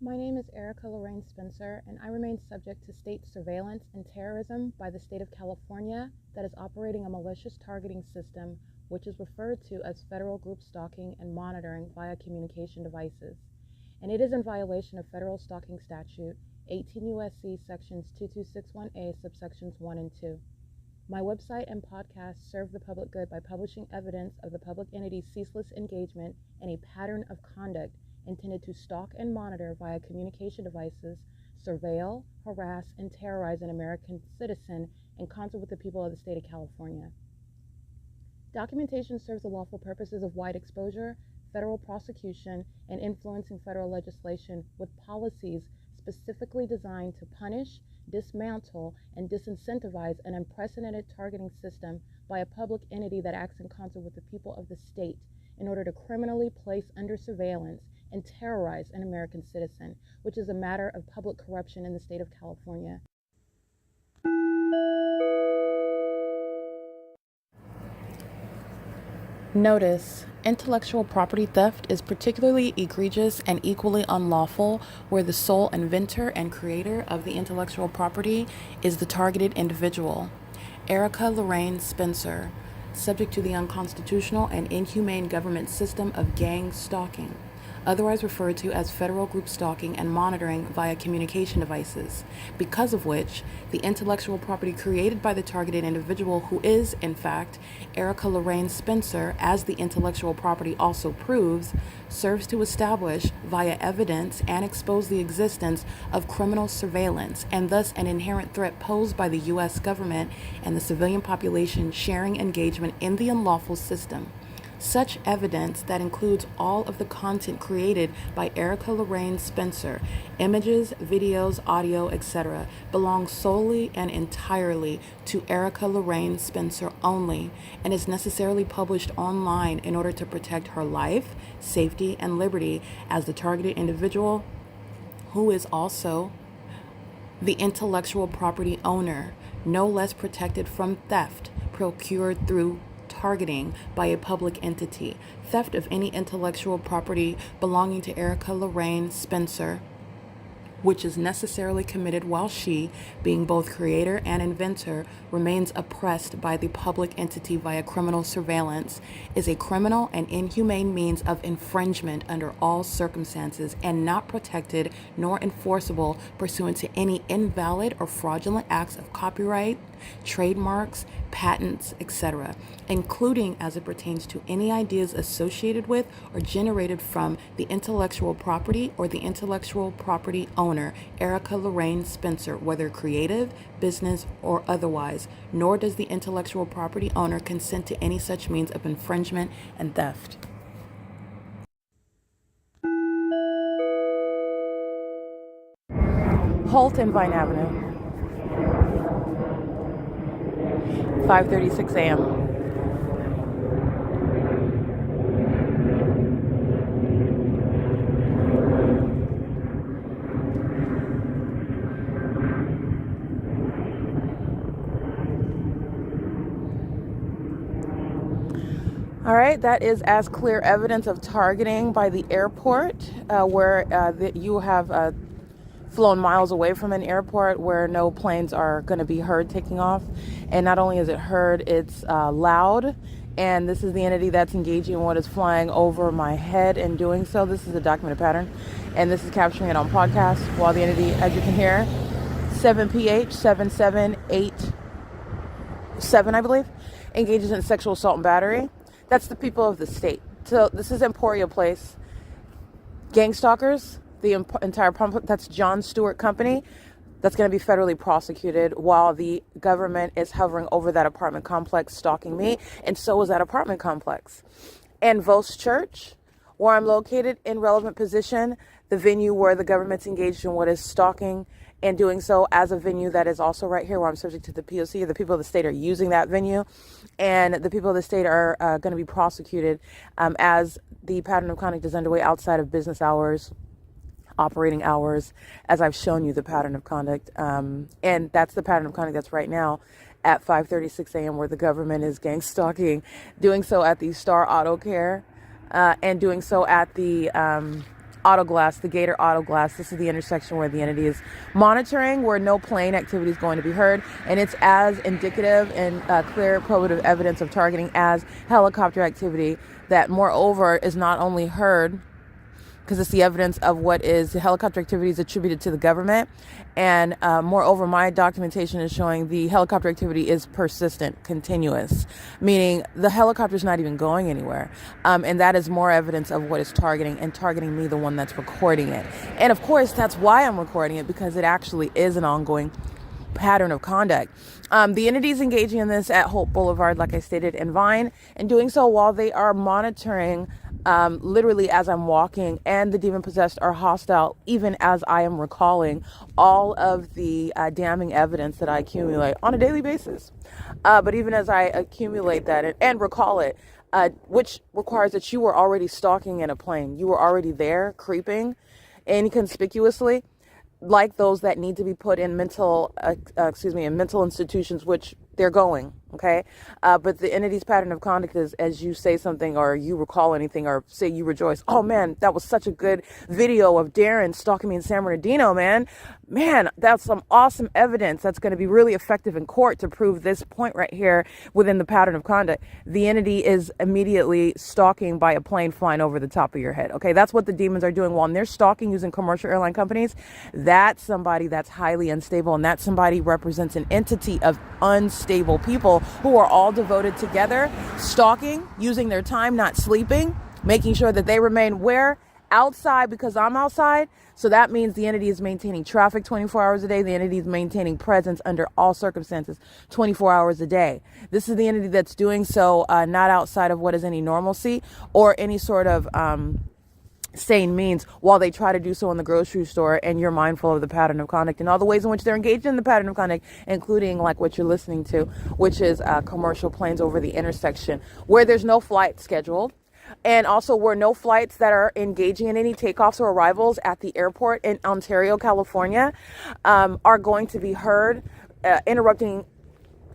My name is Erica Lorraine Spencer, and I remain subject to state surveillance and terrorism by the state of California that is operating a malicious targeting system which is referred to as federal group stalking and monitoring via communication devices. And it is in violation of federal stalking statute 18 U.S.C. sections 2261A subsections 1 and 2. My website and podcast serve the public good by publishing evidence of the public entity's ceaseless engagement in a pattern of conduct intended to stalk and monitor via communication devices, surveil, harass, and terrorize an American citizen in concert with the people of the state of California. Documentation serves the lawful purposes of wide exposure, federal prosecution, and influencing federal legislation with policies specifically designed to punish, dismantle, and disincentivize an unprecedented targeting system by a public entity that acts in concert with the people of the state in order to criminally place under surveillance and terrorize an American citizen, which is a matter of public corruption in the state of California. Notice: intellectual property theft is particularly egregious and equally unlawful where the sole inventor and creator of the intellectual property is the targeted individual. Erica Lorraine Spencer, subject to the unconstitutional and inhumane government system of gang stalking, otherwise referred to as federal group stalking and monitoring via communication devices, because of which the intellectual property created by the targeted individual, who is, in fact, Erica Lorraine Spencer, as the intellectual property also proves, serves to establish via evidence and expose the existence of criminal surveillance and thus an inherent threat posed by the U.S. government and the civilian population sharing engagement in the unlawful system. Such evidence, that includes all of the content created by Erica Lorraine Spencer, images, videos, audio, etc., belongs solely and entirely to Erica Lorraine Spencer only and is necessarily published online in order to protect her life, safety, and liberty as the targeted individual, who is also the intellectual property owner, no less protected from theft procured through targeting by a public entity. Theft of any intellectual property belonging to Erica Lorraine Spencer, which is necessarily committed while she, being both creator and inventor, remains oppressed by the public entity via criminal surveillance, is a criminal and inhumane means of infringement under all circumstances and not protected nor enforceable pursuant to any invalid or fraudulent acts of copyright, trademarks, patents, etc., including as it pertains to any ideas associated with or generated from the intellectual property or the intellectual property owner, Erica Lorraine Spencer, whether creative, business, or otherwise, nor does the intellectual property owner consent to any such means of infringement and theft. Holt and Vine Avenue, 5:36 a.m. All right, that is as clear evidence of targeting by the airport, where you have flown miles away from an airport where no planes are going to be heard taking off. And not only is it heard, it's loud. And this is the entity that's engaging in what is flying over my head and doing so. This is a documented pattern. And this is capturing it on podcast while the entity, as you can hear, 7PH77887, I believe, engages in sexual assault and battery. That's the people of the state. So this is Emporia Place. Gang stalkers, the entire pump, that's John Stewart Company. That's going to be federally prosecuted while the government is hovering over that apartment complex stalking me. And so is that apartment complex. And Vos Church, where I'm located in relevant position, the venue where the government's engaged in what is stalking and doing so as a venue that is also right here where I'm subject to the P.O.C. The people of the state are using that venue, and the people of the state are going to be prosecuted as the pattern of conduct is underway outside of business hours, operating hours, as I've shown you the pattern of conduct. And that's the pattern of conduct that's right now at 5:36 a.m. where the government is gang stalking, doing so at the Star Auto Care, and doing so at the auto glass, the Gator auto glass. This is the intersection where the entity is monitoring, where no plane activity is going to be heard. And it's as indicative and clear probative evidence of targeting as helicopter activity that, moreover, is not only heard because it's the evidence of what is the helicopter activities attributed to the government. And moreover, my documentation is showing the helicopter activity is persistent, continuous, meaning the helicopter is not even going anywhere. And that is more evidence of what is targeting, and targeting me, the one that's recording it. And of course, that's why I'm recording it, because it actually is an ongoing pattern of conduct. The entities engaging in this at Hope Boulevard, like I stated, in Vine, and doing so while they are monitoring literally as I'm walking, and the demon possessed are hostile even as I am recalling all of the damning evidence that I accumulate on a daily basis. But even as I accumulate that and recall it, which requires that you were already stalking in a plane. You were already there, creeping inconspicuously, like those that need to be put in mental institutions, which they're going. Okay. But the entity's pattern of conduct is, as you say something or you recall anything or say you rejoice, oh man, that was such a good video of Darren stalking me in San Bernardino, man, that's some awesome evidence that's going to be really effective in court to prove this point right here within the pattern of conduct. The entity is immediately stalking by a plane flying over the top of your head. Okay. That's what the demons are doing while they're stalking using commercial airline companies. That's somebody that's highly unstable, and that somebody represents an entity of unstable people who are all devoted together, stalking, using their time, not sleeping, making sure that they remain where? Outside, because I'm outside. So that means the entity is maintaining traffic 24 hours a day. The entity is maintaining presence under all circumstances 24 hours a day. This is the entity that's doing so not outside of what is any normalcy or any sort of sane means, while they try to do so in the grocery store, and you're mindful of the pattern of conduct and all the ways in which they're engaged in the pattern of conduct, including like what you're listening to, which is commercial planes over the intersection where there's no flight scheduled, and also where no flights that are engaging in any takeoffs or arrivals at the airport in Ontario, California, are going to be heard, interrupting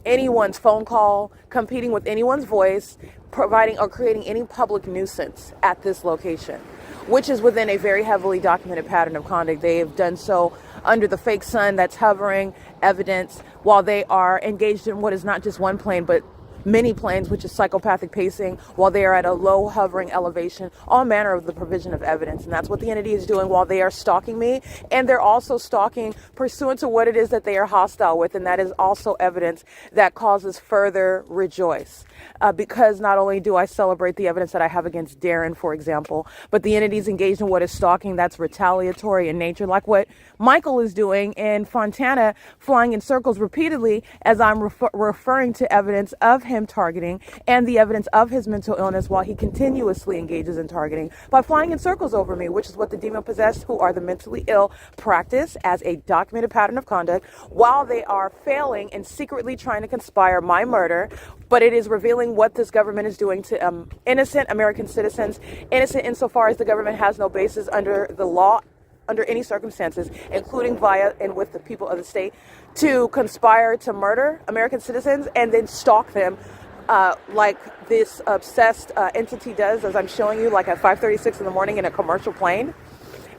anyone's phone call, competing with anyone's voice, providing or creating any public nuisance at this location, which is within a very heavily documented pattern of conduct. They have done so under the fake sun that's hovering evidence while they are engaged in what is not just one plane, but many planes, which is psychopathic pacing, while they are at a low hovering elevation, all manner of the provision of evidence. And that's what the entity is doing while they are stalking me. And they're also stalking pursuant to what it is that they are hostile with. And that is also evidence that causes further rejoice. Because not only do I celebrate the evidence that I have against Darren, for example, but the entity's engaged in what is stalking that's retaliatory in nature, like what Michael is doing in Fontana, flying in circles repeatedly as I'm referring to evidence of him targeting and the evidence of his mental illness, while he continuously engages in targeting by flying in circles over me, which is what the demon possessed, who are the mentally ill, practice as a documented pattern of conduct while they are failing and secretly trying to conspire my murder. But it is revealing what this government is doing to innocent American citizens, innocent insofar as the government has no basis under the law, under any circumstances, including via and with the people of the state, to conspire to murder American citizens and then stalk them like this obsessed entity does, as I'm showing you, like at 5:36 in the morning in a commercial plane.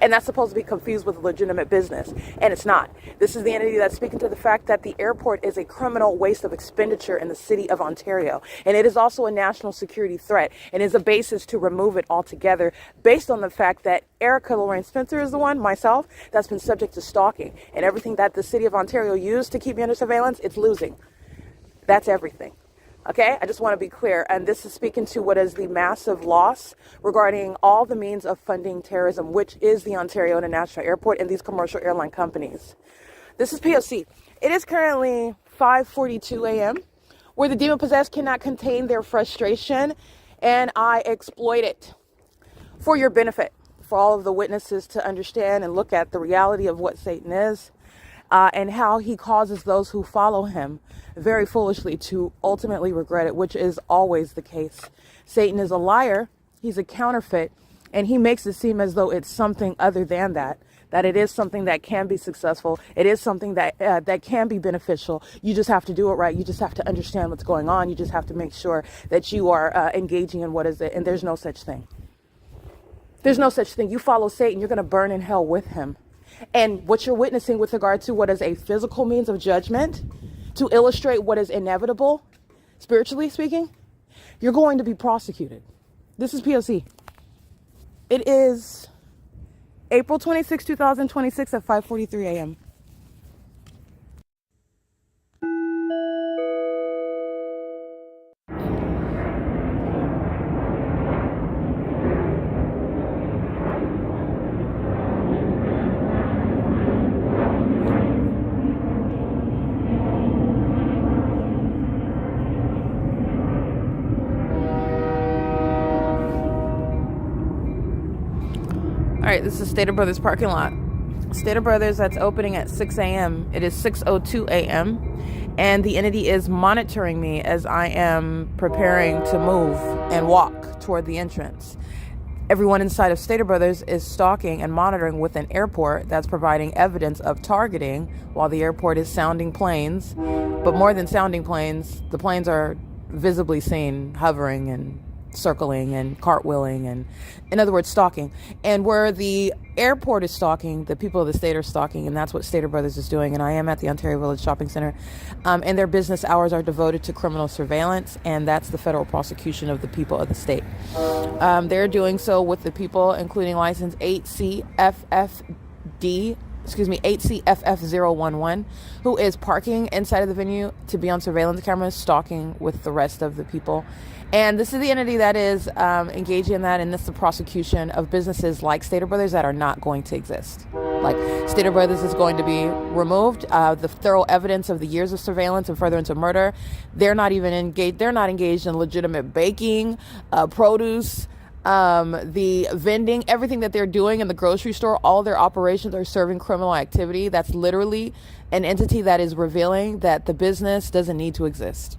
And that's supposed to be confused with legitimate business. And it's not. This is the entity that's speaking to the fact that the airport is a criminal waste of expenditure in the city of Ontario. And it is also a national security threat, and is a basis to remove it altogether, based on the fact that Erica Lorraine Spencer is the one, myself, that's been subject to stalking. And everything that the city of Ontario used to keep me under surveillance, it's losing. That's everything. Okay, I just want to be clear. And this is speaking to what is the massive loss regarding all the means of funding terrorism, which is the Ontario International Airport and these commercial airline companies. This is P.O.C. It is currently 5:42 a.m., where the demon possessed cannot contain their frustration, and I exploit it for your benefit, for all of the witnesses to understand and look at the reality of what Satan is. And how he causes those who follow him very foolishly to ultimately regret it, which is always the case. Satan is a liar. He's a counterfeit, and he makes it seem as though it's something other than that it is something that can be successful. It is something that that can be beneficial. You just have to do it right. You just have to understand what's going on. You just have to make sure that you are engaging in what is it, and there's no such thing. There's no such thing. You follow Satan, you're going to burn in hell with him. And what you're witnessing with regard to what is a physical means of judgment to illustrate what is inevitable, spiritually speaking, you're going to be prosecuted. This is P.O.C. It is April 26, 2026 at 5:43 a.m. All right, this is Stater Brothers parking lot. Stater Brothers, that's opening at 6 a.m. It is 6:02 a.m. And the entity is monitoring me as I am preparing to move and walk toward the entrance. Everyone inside of Stater Brothers is stalking and monitoring with an airport that's providing evidence of targeting while the airport is sounding planes. But more than sounding planes, the planes are visibly seen hovering and circling and cartwheeling, and in other words, stalking. And where the airport is stalking, the people of the state are stalking, and that's what Stater Brothers is doing. And I am at the Ontario Village Shopping Center, and their business hours are devoted to criminal surveillance, and that's the federal prosecution of the people of the state. They're doing so with the people, including license 8CFF011, who is parking inside of the venue to be on surveillance cameras, stalking with the rest of the people. And this is the entity that is engaging in that, and this is the prosecution of businesses like Stater Brothers that are not going to exist. Like, Stater Brothers is going to be removed. The thorough evidence of the years of surveillance and furtherance of murder, they're not even engaged. They're not engaged in legitimate baking, produce, the vending, everything that they're doing in the grocery store. All their operations are serving criminal activity. That's literally an entity that is revealing that the business doesn't need to exist.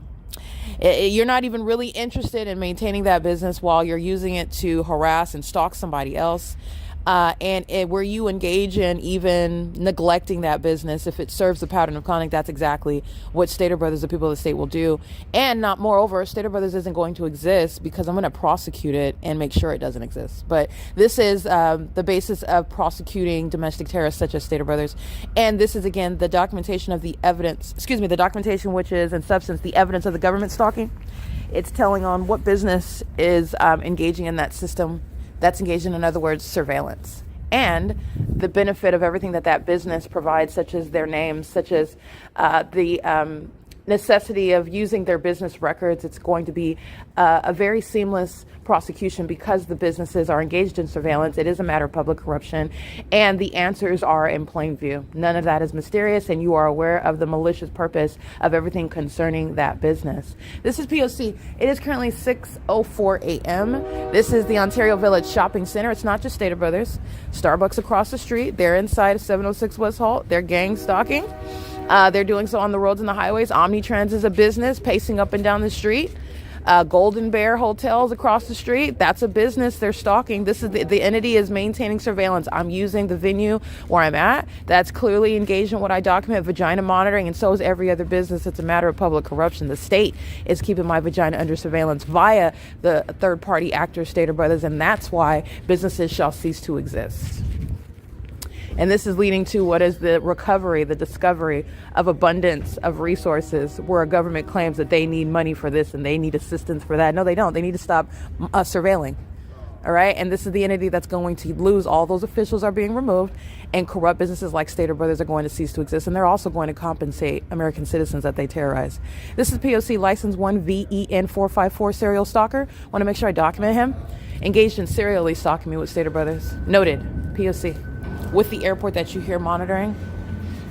You're not even really interested in maintaining that business while you're using it to harass and stalk somebody else. Where you engage in even neglecting that business, if it serves the pattern of conduct, that's exactly what Stater Brothers, the people of the state, will do. And not moreover, Stater Brothers isn't going to exist because I'm going to prosecute it and make sure it doesn't exist. But this is the basis of prosecuting domestic terrorists such as Stater Brothers. And this is, again, the documentation of the evidence, the documentation which is, in substance, the evidence of the government stalking. It's telling on what business is engaging in that system that's engaged in other words, surveillance, and the benefit of everything that business provides, such as their names, such as the necessity of using their business records. It's going to be a very seamless prosecution because the businesses are engaged in surveillance. It is a matter of public corruption, and the answers are in plain view. None of that is mysterious, and you are aware of the malicious purpose of everything concerning that business. This is P.O.C. It is currently 6:04 a.m. This is the Ontario Village Shopping Center. It's not just Stater Brothers. Starbucks across the street. They're inside of 706 West Holt. They're gang stalking. They're doing so on the roads and the highways. Omnitrans is a business pacing up and down the street. Golden Bear Hotels across the street, that's a business they're stalking. This is the entity is maintaining surveillance. I'm using the venue where I'm at. That's clearly engaged in what I document, vagina monitoring, and so is every other business. It's a matter of public corruption. The state is keeping my vagina under surveillance via the third-party actor Stater Brothers, and that's why businesses shall cease to exist. And this is leading to what is the recovery, the discovery of abundance of resources, where a government claims that they need money for this and they need assistance for that. No, they don't. They need to stop surveilling. All right. And this is the entity that's going to lose. All those officials are being removed, and corrupt businesses like Stater Brothers are going to cease to exist. And they're also going to compensate American citizens that they terrorize. This is P.O.C. license 1VEN454 serial stalker. Want to make sure I document him. Engaged in serially stalking me with Stater Brothers. Noted. P.O.C. with the airport that you hear monitoring.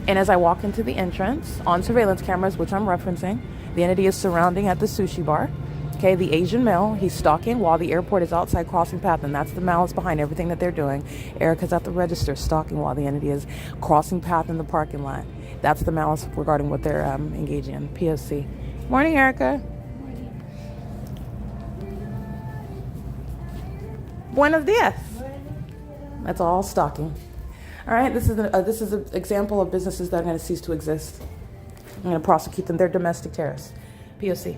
And as I walk into the entrance on surveillance cameras, which I'm referencing, the entity is surrounding at the sushi bar. Okay, the Asian male, he's stalking while the airport is outside crossing path, and that's the malice behind everything that they're doing. Erica's at the register stalking while the entity is crossing path in the parking lot. That's the malice regarding what they're engaging in. P.O.C. Morning, Erica. Buenos dias. That's all stalking. All right, this is an example of businesses that are going to cease to exist. I'm going to prosecute them. They're domestic terrorists. P.O.C.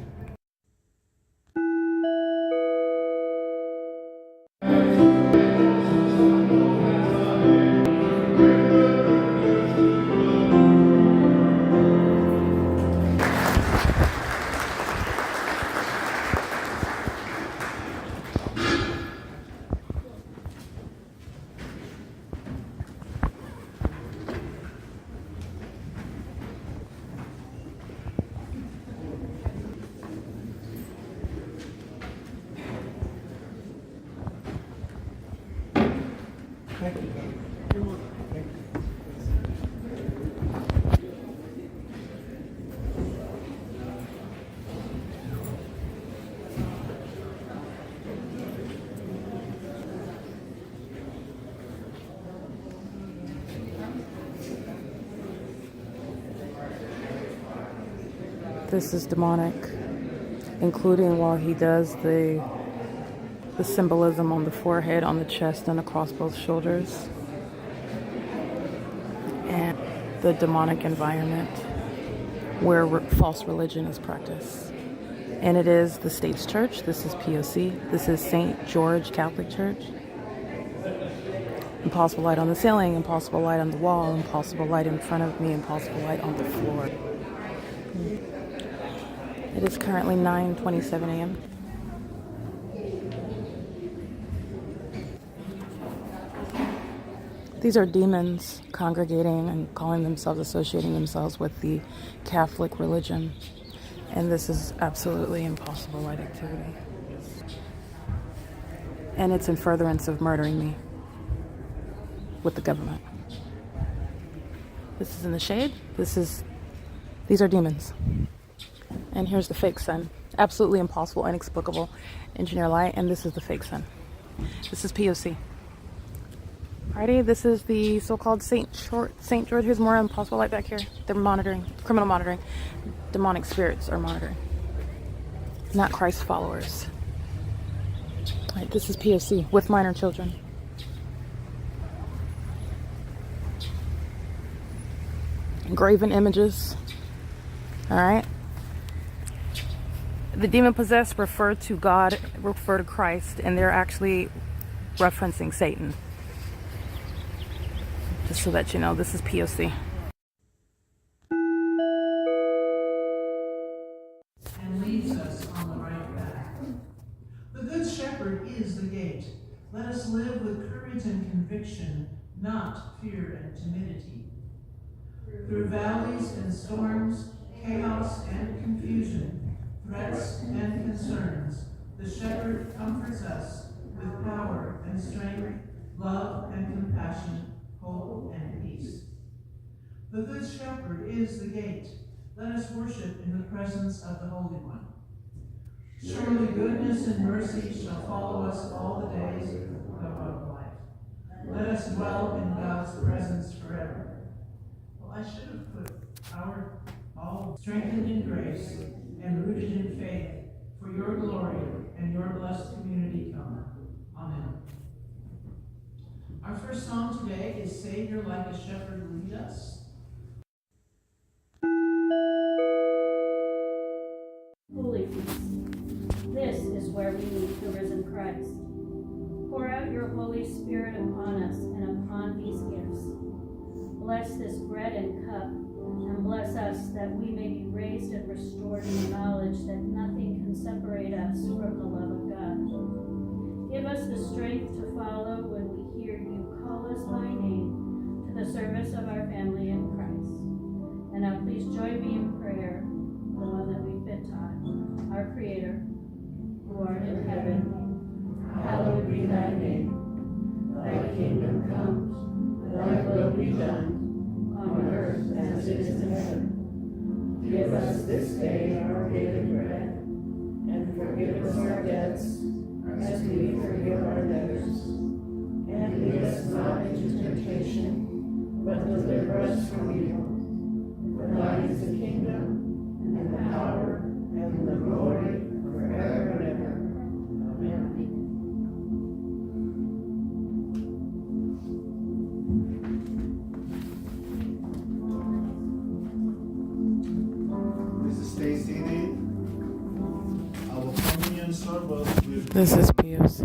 This is demonic, including while he does the symbolism on the forehead, on the chest, and across both shoulders, and the demonic environment where false religion is practiced. And it is the State's Church. This is P.O.C. This is St. George Catholic Church. Impossible light on the ceiling, impossible light on the wall, impossible light in front of me, impossible light on the floor. It is currently 9:27 a.m. These are demons congregating and calling themselves, associating themselves with the Catholic religion. And this is absolutely impossible light activity. And it's in furtherance of murdering me with the government. This is in the shade. These are demons. And here's the fake sun. Absolutely impossible, inexplicable engineer light. And this is the fake sun. This is P.O.C. Alrighty, this is the so-called St. George. Here's more impossible light back here. They're monitoring, criminal monitoring. Demonic spirits are monitoring. Not Christ followers. Alright, this is P.O.C. with minor children. Graven images. Alright. The demon-possessed refer to God, refer to Christ, and they're actually referencing Satan. Just so that you know, this is P.O.C. And leads us on the right path. The Good Shepherd is the gate. Let us live with courage and conviction, not fear and timidity. Through valleys and storms, chaos and confusion, threats and concerns, the Shepherd comforts us with power and strength, love and compassion, hope and peace. The Good Shepherd is the gate. Let us worship in the presence of the Holy One. Surely goodness and mercy shall follow us all the days of our life. Let us dwell in God's presence forever. Well, I should have put our all strengthened in grace and rooted in faith for your glory and your blessed community come. Amen. Our first song today is Savior Like a Shepherd Lead Us. Holy Peace. This is where we meet the risen Christ. Pour out your Holy Spirit upon us and upon these gifts. Bless this bread and cup, and bless us that we may be raised and restored in the knowledge that nothing can separate us from the love of God. Give us the strength to follow when we hear you call us by name to the service of our family in Christ. And now please join me in prayer, the one that we've been taught. Our Creator, who art in heaven, hallowed be thy name. Thy kingdom come, thy will be done, on earth as it is in heaven. Give us this day our daily bread, and forgive us our debts, as we forgive our debtors. And lead us not into temptation, but deliver us from evil. For thine is the kingdom, and the power, and the glory, forever and ever. Amen. Please stay seated. Our communion service will This is P.O.C.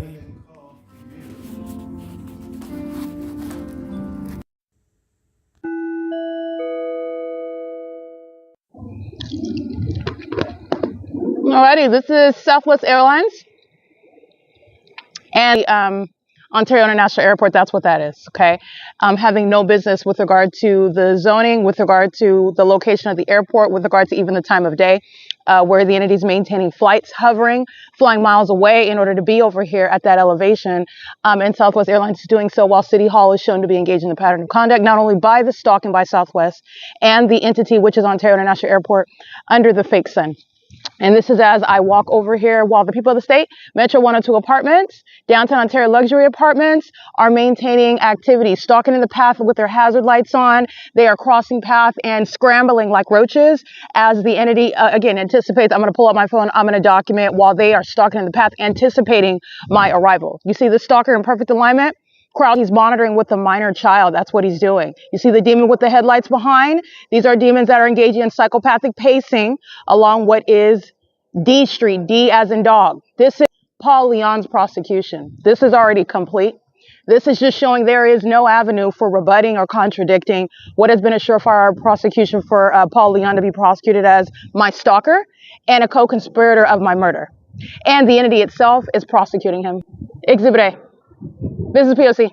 Alrighty, this is Southwest Airlines, and Ontario International Airport, that's what that is, okay? Having no business with regard to the zoning, with regard to the location of the airport, with regard to even the time of day, where the entity is maintaining flights, hovering, flying miles away in order to be over here at that elevation. And Southwest Airlines is doing so while City Hall is shown to be engaged in the pattern of conduct, not only by the Stalking by Southwest and the entity, which is Ontario International Airport, under the fake sun. And this is as I walk over here while the people of the state, Metro 102 Apartments, Downtown Ontario Luxury Apartments, are maintaining activities, stalking in the path with their hazard lights on. They are crossing path and scrambling like roaches as the entity, again, anticipates. I'm going to pull up my phone. I'm going to document while they are stalking in the path, anticipating my arrival. You see the stalker in perfect alignment? Crowd, he's monitoring with a minor child. That's what he's doing. You see the demon with the headlights behind? These are demons that are engaging in psychopathic pacing along what is D Street, D as in dog. This is Paul Leon's prosecution. This is already complete. This is just showing there is no avenue for rebutting or contradicting what has been a surefire prosecution for Paul Leon to be prosecuted as my stalker and a co-conspirator of my murder. And the entity itself is prosecuting him. Exhibit A. This is P.O.C.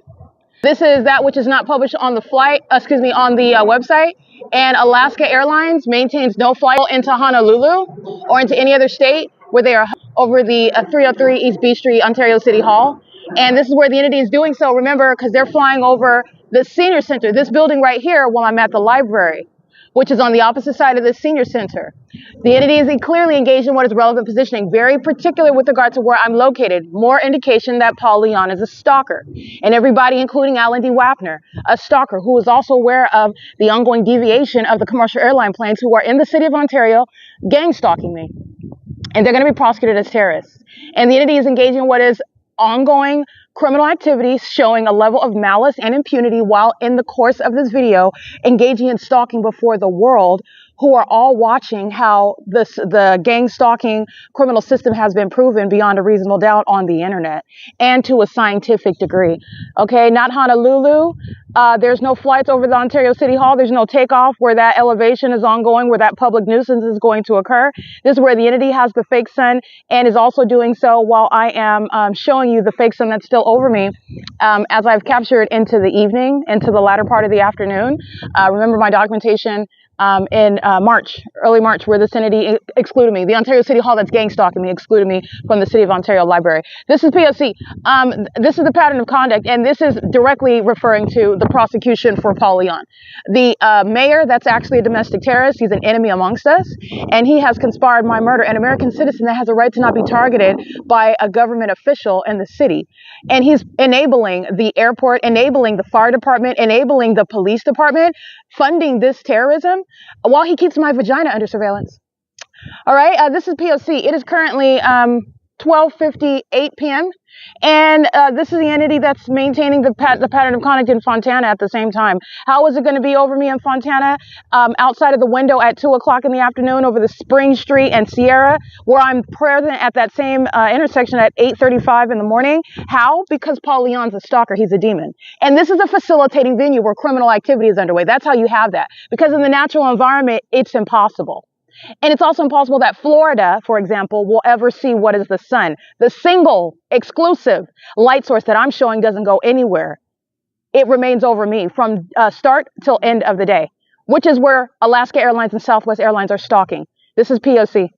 This is that which is not published on the on the website. And Alaska Airlines maintains no flight into Honolulu or into any other state where they are over the 303 East B Street, Ontario City Hall. And this is where the entity is doing so, remember, because they're flying over the senior center, this building right here, while I'm at the library, which is on the opposite side of the senior center. The entity is clearly engaged in what is relevant positioning, very particular with regard to where I'm located. More indication that Paul Leon is a stalker. And everybody, including Alan D. WAPNER, a stalker who is also aware of the ongoing deviation of the commercial airline planes who are in the city of Ontario gang stalking me. And they're going to be prosecuted as terrorists. And the entity is engaging in what is ongoing criminal activities showing a level of malice and impunity while in the course of this video engaging in stalking before the world, who are all watching how the gang stalking criminal system has been proven beyond a reasonable doubt on the internet and to a scientific degree. Okay, not Honolulu. There's no flights over the Ontario City Hall. There's no takeoff where that elevation is ongoing, where that public nuisance is going to occur. This is where the entity has the fake sun and is also doing so while I am showing you the fake sun that's still over me as I've captured into the evening, into the latter part of the afternoon. Remember my documentation in early March, where this entity excluded me. The Ontario City Hall that's gang stalking me excluded me from the City of Ontario Library. This is P.O.C. This is the pattern of conduct, and this is directly referring to the prosecution for Paul Leon. The mayor, that's actually a domestic terrorist. He's an enemy amongst us, and he has conspired my murder, an American citizen that has a right to not be targeted by a government official in the city. And he's enabling the airport, enabling the fire department, enabling the police department, funding this terrorism while he keeps my vagina under surveillance. All right, this is P.O.C. It is currently 12:58 p.m. And this is the entity that's maintaining the pattern of conduct in Fontana at the same time. How is it going to be over me in Fontana outside of the window at 2 o'clock in the afternoon over the Spring Street and Sierra, where I'm present at that same intersection at 8:35 in the morning? How? Because Paul Leon's a stalker. He's a demon. And this is a facilitating venue where criminal activity is underway. That's how you have that. Because in the natural environment, it's impossible. And it's also impossible that Florida, for example, will ever see what is the sun. The single exclusive light source that I'm showing doesn't go anywhere. It remains over me from start till end of the day, which is where Alaska Airlines and Southwest Airlines are stalking. This is P.O.C.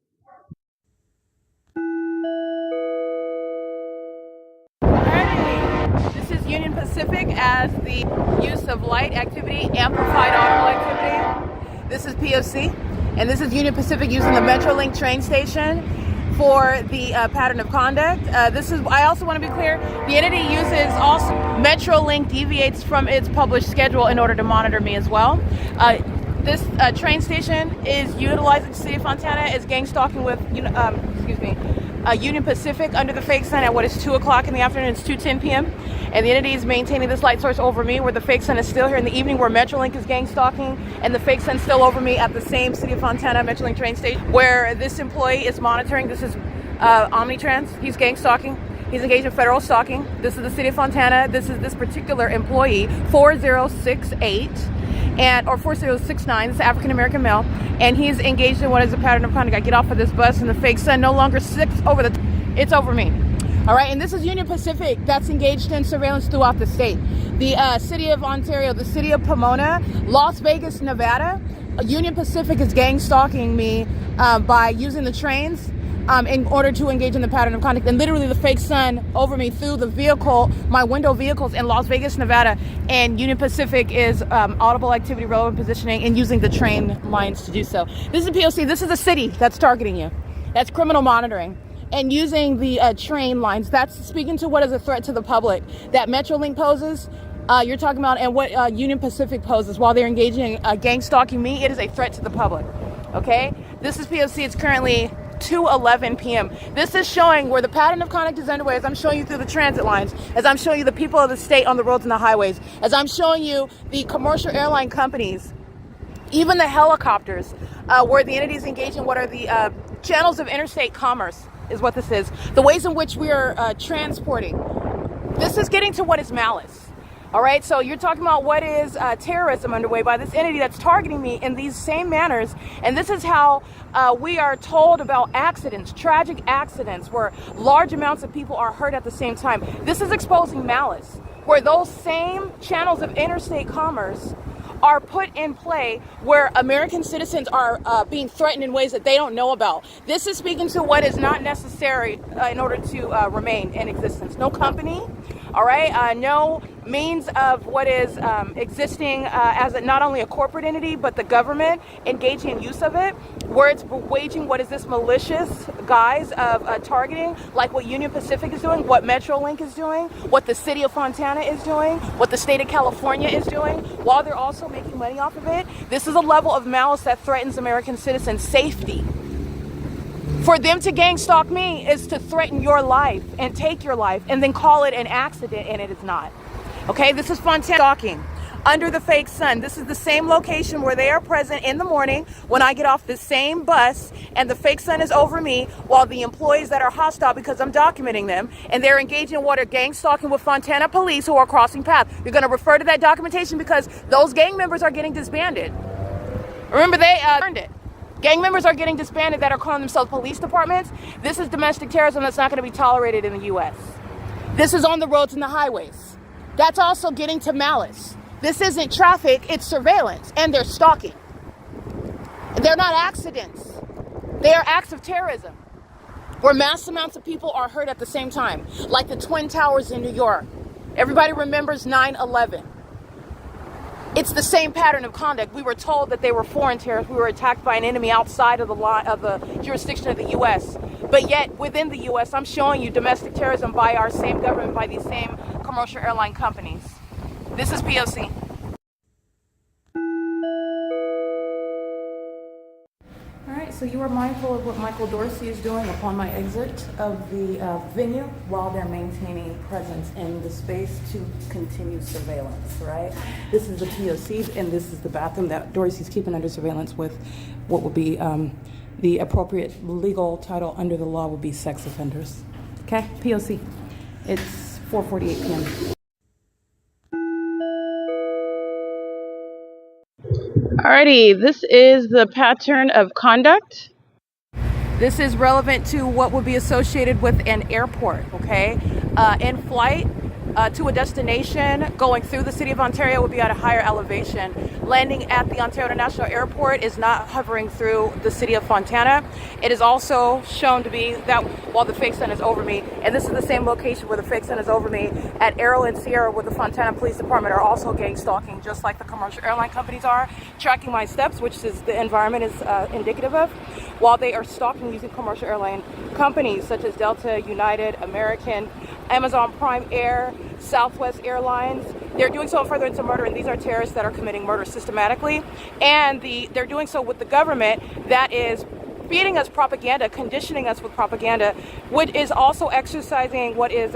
This is Union Pacific as the use of light activity, amplified audible activity. This is P.O.C. And this is Union Pacific using the Metrolink train station for the pattern of conduct. I also want to be clear, the entity uses also, Metrolink deviates from its published schedule in order to monitor me as well. This train station is utilizing the City of Fontana as gang stalking with, Union Pacific under the fake sun at what is 2 o'clock in the afternoon. It's 2:10 p.m. And the entity is maintaining this light source over me where the fake sun is still here in the evening, where Metrolink is gang stalking and the fake sun still over me at the same City of Fontana Metrolink train station where this employee is monitoring. This is Omnitrans. He's gang stalking. He's engaged in federal stalking. This is the City of Fontana. This is this particular employee, 4068. Or 4069, this is African-American male, and he's engaged in what is a pattern of conduct. I get off of this bus and the fake sun no longer sits over it's over me. All right, and this is Union Pacific that's engaged in surveillance throughout the state. The city of Ontario, the city of Pomona, Las Vegas, Nevada. Union Pacific is gang stalking me by using the trains in order to engage in the pattern of conduct, and literally the fake sun over me through the vehicle, my window vehicles in Las Vegas, Nevada, and Union Pacific is audible activity, relevant positioning, and using the train lines to do so. This is P.O.C. This is the city that's targeting you. That's criminal monitoring. And using the train lines, that's speaking to what is a threat to the public that Metrolink poses. You're talking about, and what Union Pacific poses while they're engaging in gang stalking me. It is a threat to the public. Okay, this is P.O.C. It's currently 2:11 p.m. This is showing where the pattern of conduct is underway, as I'm showing you through the transit lines, as I'm showing you the people of the state on the roads and the highways, as I'm showing you the commercial airline companies, even the helicopters, where the entities engage in what are the channels of interstate commerce, is what this is. The ways in which we are transporting. This is getting to what is malice. All right, so you're talking about what is terrorism underway by this entity that's targeting me in these same manners. And this is how we are told about accidents, tragic accidents, where large amounts of people are hurt at the same time. This is exposing malice, where those same channels of interstate commerce are put in play where American citizens are being threatened in ways that they don't know about. This is speaking to what is not necessary in order to remain in existence. No company, all right, no means of what is existing as not only a corporate entity, but the government engaging in use of it, where it's waging what is this malicious guise of targeting, like what Union Pacific is doing, what Metrolink is doing, what the city of Fontana is doing, what the state of California is doing, while they're also making money off of it. This is a level of malice that threatens American citizens' safety. For them to gang stalk me is to threaten your life and take your life and then call it an accident, and it is not. Okay, this is Fontana stalking under the fake sun. This is the same location where they are present in the morning when I get off the same bus and the fake sun is over me, while the employees that are hostile because I'm documenting them and they're engaging in what are gang stalking with Fontana police who are crossing paths. You're going to refer to that documentation because those gang members are getting disbanded. Remember, they earned it. Gang members are getting disbanded that are calling themselves police departments. This is domestic terrorism that's not going to be tolerated in the U.S. This is on the roads and the highways. That's also getting to malice. This isn't traffic, it's surveillance, and they're stalking. They're not accidents. They are acts of terrorism, where mass amounts of people are hurt at the same time, like the Twin Towers in New York. Everybody remembers 9/11. It's the same pattern of conduct. We were told that they were foreign terrorists. We were attacked by an enemy outside of the jurisdiction of the U.S. But yet, within the U.S., I'm showing you domestic terrorism by our same government, by these same commercial airline companies. This is P.O.C. All right, so you are mindful of what Michael Dorsey is doing upon my exit of the venue while they're maintaining presence in the space to continue surveillance, right? This is the POC, and this is the bathroom that Dorsey's keeping under surveillance with what would be the appropriate legal title under the law would be sex offenders. Okay, POC. It's 4:48 p.m. Alrighty, this is the pattern of conduct. This is relevant to what would be associated with an airport, okay? In flight to a destination, going through the city of Ontario would be at a higher elevation. Landing at the Ontario International Airport is not hovering through the city of Fontana. It is also shown to be that while the fake sun is over me, and this is the same location where the fake sun is over me, at Arrow and Sierra, where the Fontana Police Department are also gang stalking, just like the commercial airline companies are, tracking my steps, which is the environment is indicative of, while they are stalking using commercial airline companies such as Delta, United, American, Amazon Prime Air, Southwest Airlines. They're doing so further into murder, and these are terrorists that are committing murder systematically. And they're doing so with the government that is feeding us propaganda, conditioning us with propaganda, which is also exercising what is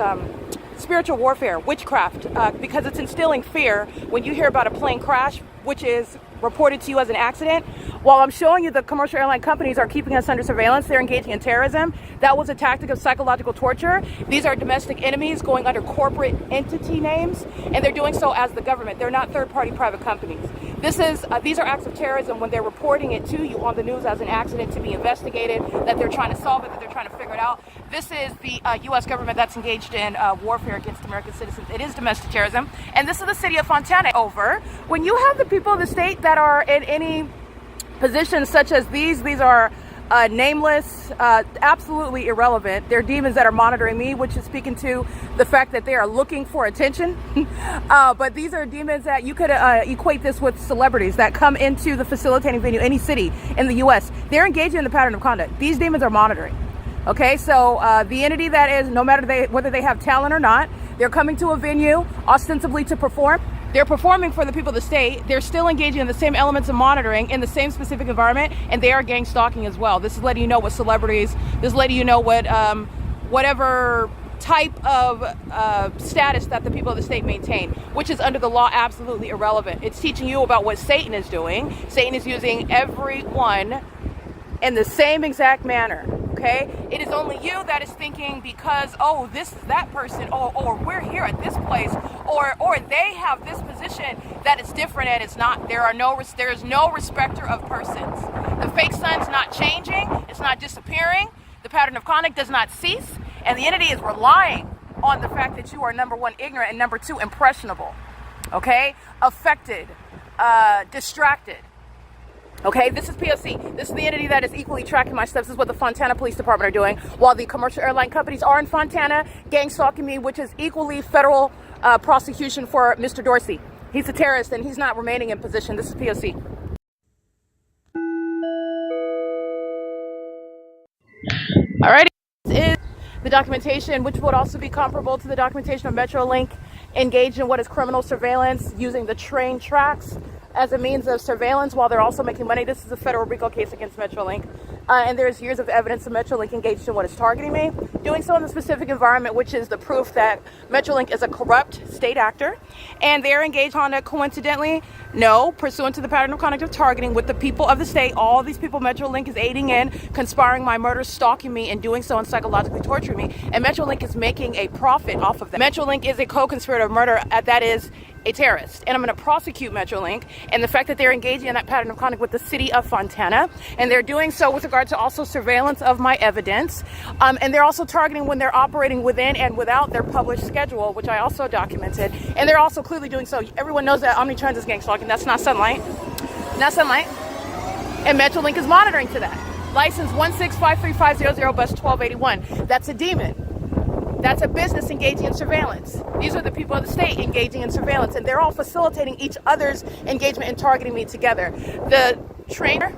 spiritual warfare, witchcraft, because it's instilling fear. When you hear about a plane crash, which is reported to you as an accident. While I'm showing you the commercial airline companies are keeping us under surveillance, they're engaging in terrorism. That was a tactic of psychological torture. These are domestic enemies going under corporate entity names, and they're doing so as the government. They're not third-party private companies. These are acts of terrorism when they're reporting it to you on the news as an accident to be investigated, that they're trying to solve it, that they're trying to figure it out. This is the U.S. government that's engaged in warfare against American citizens. It is domestic terrorism. And this is the city of Fontana. Over. When you have the people of the state that are in any positions such as these are nameless, absolutely irrelevant. They're demons that are monitoring me, which is speaking to the fact that they are looking for attention. But these are demons that you could equate this with celebrities that come into the facilitating venue, any city in the U.S. They're engaging in the pattern of conduct. These demons are monitoring. Okay, so the entity that is, no matter whether they have talent or not, they're coming to a venue ostensibly to perform. They're performing for the people of the state. They're still engaging in the same elements of monitoring in the same specific environment, and they are gang stalking as well. This is letting you know what celebrities, this is letting you know what whatever type of status that the people of the state maintain, which is under the law absolutely irrelevant. It's teaching you about what Satan is doing. Satan is using everyone in the same exact manner. Okay, it is only you that is thinking because, oh, this is that person, or we're here at this place, or they have this position, that it's different, and it's not. There is no respecter of persons. The fake sun's not changing, it's not disappearing, the pattern of conduct does not cease, and the entity is relying on the fact that you are, number one, ignorant, and number two, impressionable. Okay, affected, distracted. Okay, this is P.O.C. This is the entity that is equally tracking my steps. This is what the Fontana Police Department are doing, while the commercial airline companies are in Fontana gang stalking me, which is equally federal prosecution for Mr. Dorsey. He's a terrorist and he's not remaining in position. This is P.O.C. Alrighty, this is the documentation, which would also be comparable to the documentation of Metrolink engaged in what is criminal surveillance using the train tracks as a means of surveillance while they're also making money. This is a federal RICO case against Metrolink. And there's years of evidence of Metrolink engaged in what is targeting me, doing so in the specific environment, which is the proof that Metrolink is a corrupt state actor. And they're engaged on it coincidentally, no, pursuant to the pattern of conduct of targeting with the people of the state. All these people Metrolink is aiding in, conspiring my murder, stalking me, and doing so and psychologically torturing me. And Metrolink is making a profit off of that. Metrolink is a co-conspirator of murder, that is a terrorist. And I'm going to prosecute Metrolink and the fact that they're engaging in that pattern of conduct with the city of Fontana. And they're doing so with regard to also surveillance of my evidence. And they're also targeting when they're operating within and without their published schedule, which I also documented. And they're also clearly doing so. Everyone knows that Omnitrans is gang stalking. That's not Sunlight. Not Sunlight. And Metrolink is monitoring to that. License 1653500 bus 1281. That's a demon. That's a business engaging in surveillance. These are the people of the state engaging in surveillance, and they're all facilitating each other's engagement and targeting me together. The trainer,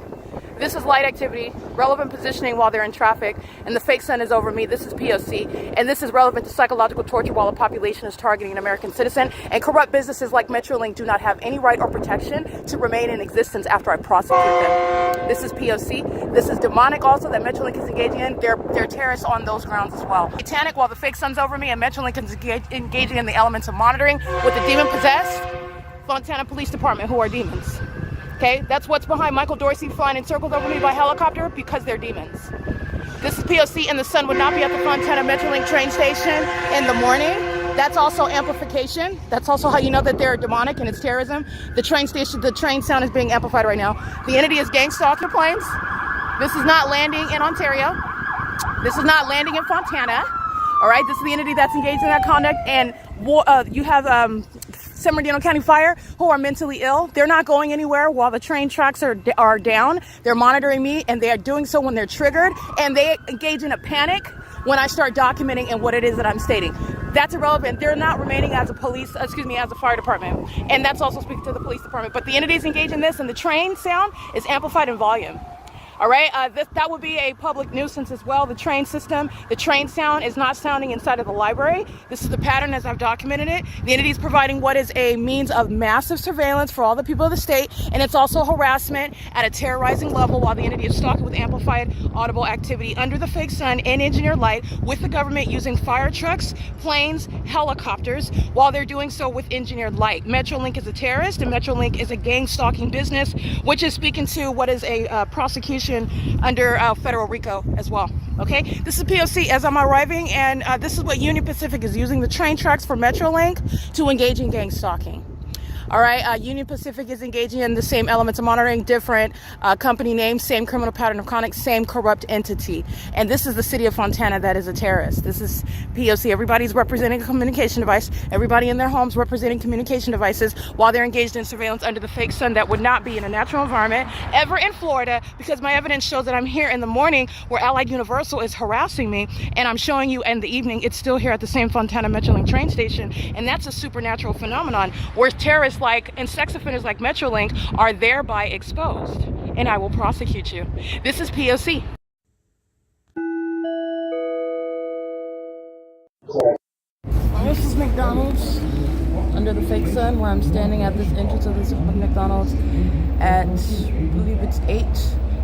this is light activity, relevant positioning while they're in traffic, and the fake sun is over me. This is P.O.C., and this is relevant to psychological torture while a population is targeting an American citizen. And corrupt businesses like Metrolink do not have any right or protection to remain in existence after I prosecute them. This is P.O.C. This is demonic also that Metrolink is engaging in. They're terrorists on those grounds as well. Satanic while the fake sun's over me, and Metrolink is engaging in the elements of monitoring with the demon-possessed Fontana Police Department, who are demons. Okay, that's what's behind Michael Dorsey flying in circles over me by helicopter, because they're demons. This is P.O.C. and the sun would not be at the Fontana Metrolink train station in the morning. That's also amplification. That's also how you know that they're demonic and it's terrorism. The train station, the train sound is being amplified right now. The entity is gang stalking planes. This is not landing in Ontario. This is not landing in Fontana. All right, this is the entity that's engaged in that conduct. And you have San Bernardino County Fire, who are mentally ill. They're not going anywhere while the train tracks are down. They're monitoring me, and they are doing so when they're triggered, and they engage in a panic when I start documenting and what it is that I'm stating. That's irrelevant. They're not remaining as a as a fire department, and that's also speaking to the police department. But the entities engaged in this, and the train sound is amplified in volume. All right, that would be a public nuisance as well. The train system, the train sound is not sounding inside of the library. This is the pattern as I've documented it. The entity is providing what is a means of massive surveillance for all the people of the state, and it's also harassment at a terrorizing level while the entity is stalking with amplified audible activity under the fake sun and engineered light with the government using fire trucks, planes, helicopters, while they're doing so with engineered light. Metrolink is a terrorist, and Metrolink is a gang stalking business, which is speaking to what is a prosecution under federal RICO as well. Okay, this is P.O.C. as I'm arriving, and this is what Union Pacific is using the train tracks for Metrolink to engage in gang stalking. All right, Union Pacific is engaging in the same elements of monitoring, different company names, same criminal pattern of conduct, same corrupt entity. And this is the city of Fontana that is a terrorist. This is P.O.C. Everybody's representing a communication device. Everybody in their homes representing communication devices while they're engaged in surveillance under the fake sun that would not be in a natural environment ever in Florida, because my evidence shows that I'm here in the morning where Allied Universal is harassing me, and I'm showing you in the evening it's still here at the same Fontana Metrolink train station. And that's a supernatural phenomenon where terrorists and sex offenders like Metrolink are thereby exposed, and I will prosecute you. This is P.O.C. This is McDonald's under the fake sun, where I'm standing at this entrance of this McDonald's at, I believe it's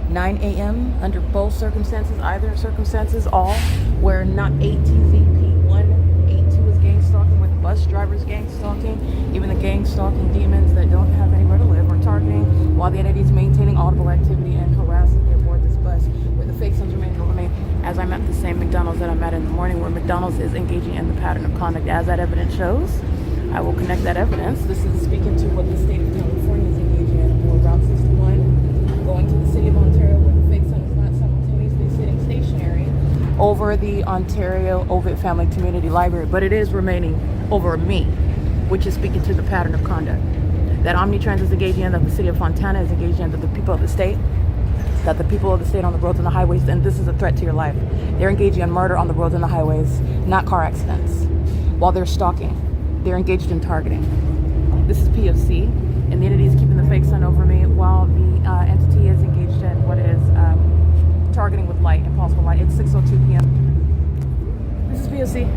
9 a.m. under both circumstances, either circumstances, all where not ATZP182 is gang stalking, with bus drivers gang stalking, even the gang stalking demons that don't have anywhere to live, or targeting while the entity is maintaining audible activity and harassing me aboard this bus, where the fake sun's remaining over me as I'm at the same McDonald's that I'm at in the morning, where McDonald's is engaging in the pattern of conduct as that evidence shows. I will connect that evidence. This is speaking to what the state of California is engaging in aboard Route 61, going to the city of Ontario, where the fake sun is not simultaneously sitting stationary over the Ontario Ovid Family Community Library, but it is remaining over me, which is speaking to the pattern of conduct that Omnitrans is engaging in, that the city of Fontana is engaging in, that the people of the state, that the people of the state on the roads and the highways, and this is a threat to your life. They're engaging in murder on the roads and the highways, not car accidents. While they're stalking, they're engaged in targeting. This is P.O.C. and the entity is keeping the fake sun over me while the entity is engaged in what is targeting with light, impossible light. It's 6:02 p.m. This is P.O.C.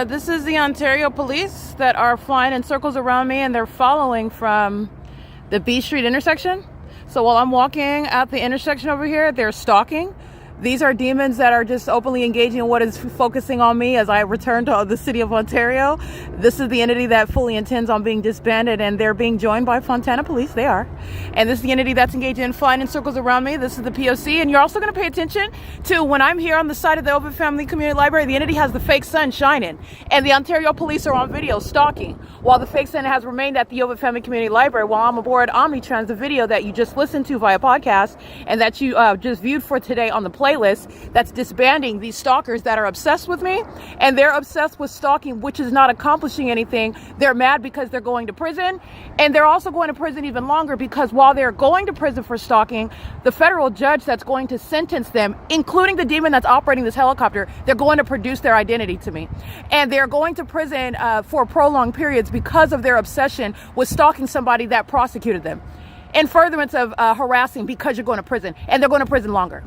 This is the Ontario police that are flying in circles around me, and they're following from the B Street intersection. So while I'm walking at the intersection over here, they're stalking. These are demons that are just openly engaging in what is focusing on me as I return to the city of Ontario. This is the entity that fully intends on being disbanded, and they're being joined by Fontana police. They are. And this is the entity that's engaging in flying in circles around me. This is the P.O.C. And you're also going to pay attention to when I'm here on the side of the Ovid Family Community Library, the entity has the fake sun shining. And the Ontario police are on video stalking while the fake sun has remained at the Ovid Family Community Library while I'm aboard Omnitrans, the video that you just listened to via podcast and that you just viewed for today on the playlist, that's disbanding these stalkers that are obsessed with me, and they're obsessed with stalking, which is not accomplishing anything. They're mad because they're going to prison, and they're also going to prison even longer because while they're going to prison for stalking, the federal judge that's going to sentence them, including the demon that's operating this helicopter, they're going to produce their identity to me, and they're going to prison for prolonged periods because of their obsession with stalking somebody that prosecuted them in furtherance of harassing, because you're going to prison, and they're going to prison longer.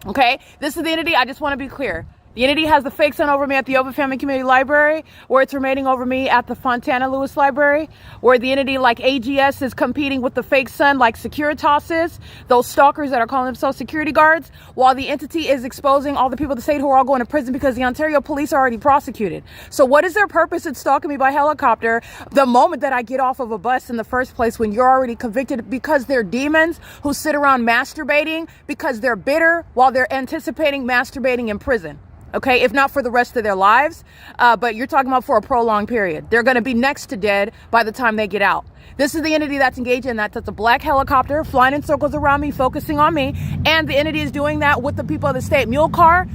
Okay, this is the entity. I just want to be clear. The entity has the fake sun over me at the Ovid Family Community Library, where it's remaining over me at the Fontana Lewis Library, where the entity like AGS is competing with the fake sun like Securitas is, those stalkers that are calling themselves security guards, while the entity is exposing all the people of the state who are all going to prison because the Ontario police are already prosecuted. So what is their purpose in stalking me by helicopter the moment that I get off of a bus in the first place, when you're already convicted? Because they're demons who sit around masturbating because they're bitter while they're anticipating masturbating in prison. Okay, if not for the rest of their lives, but you're talking about for a prolonged period. They're going to be next to dead by the time they get out. This is the entity that's engaged in that. That's a black helicopter flying in circles around me, focusing on me. And the entity is doing that with the people of the state. Mule Car,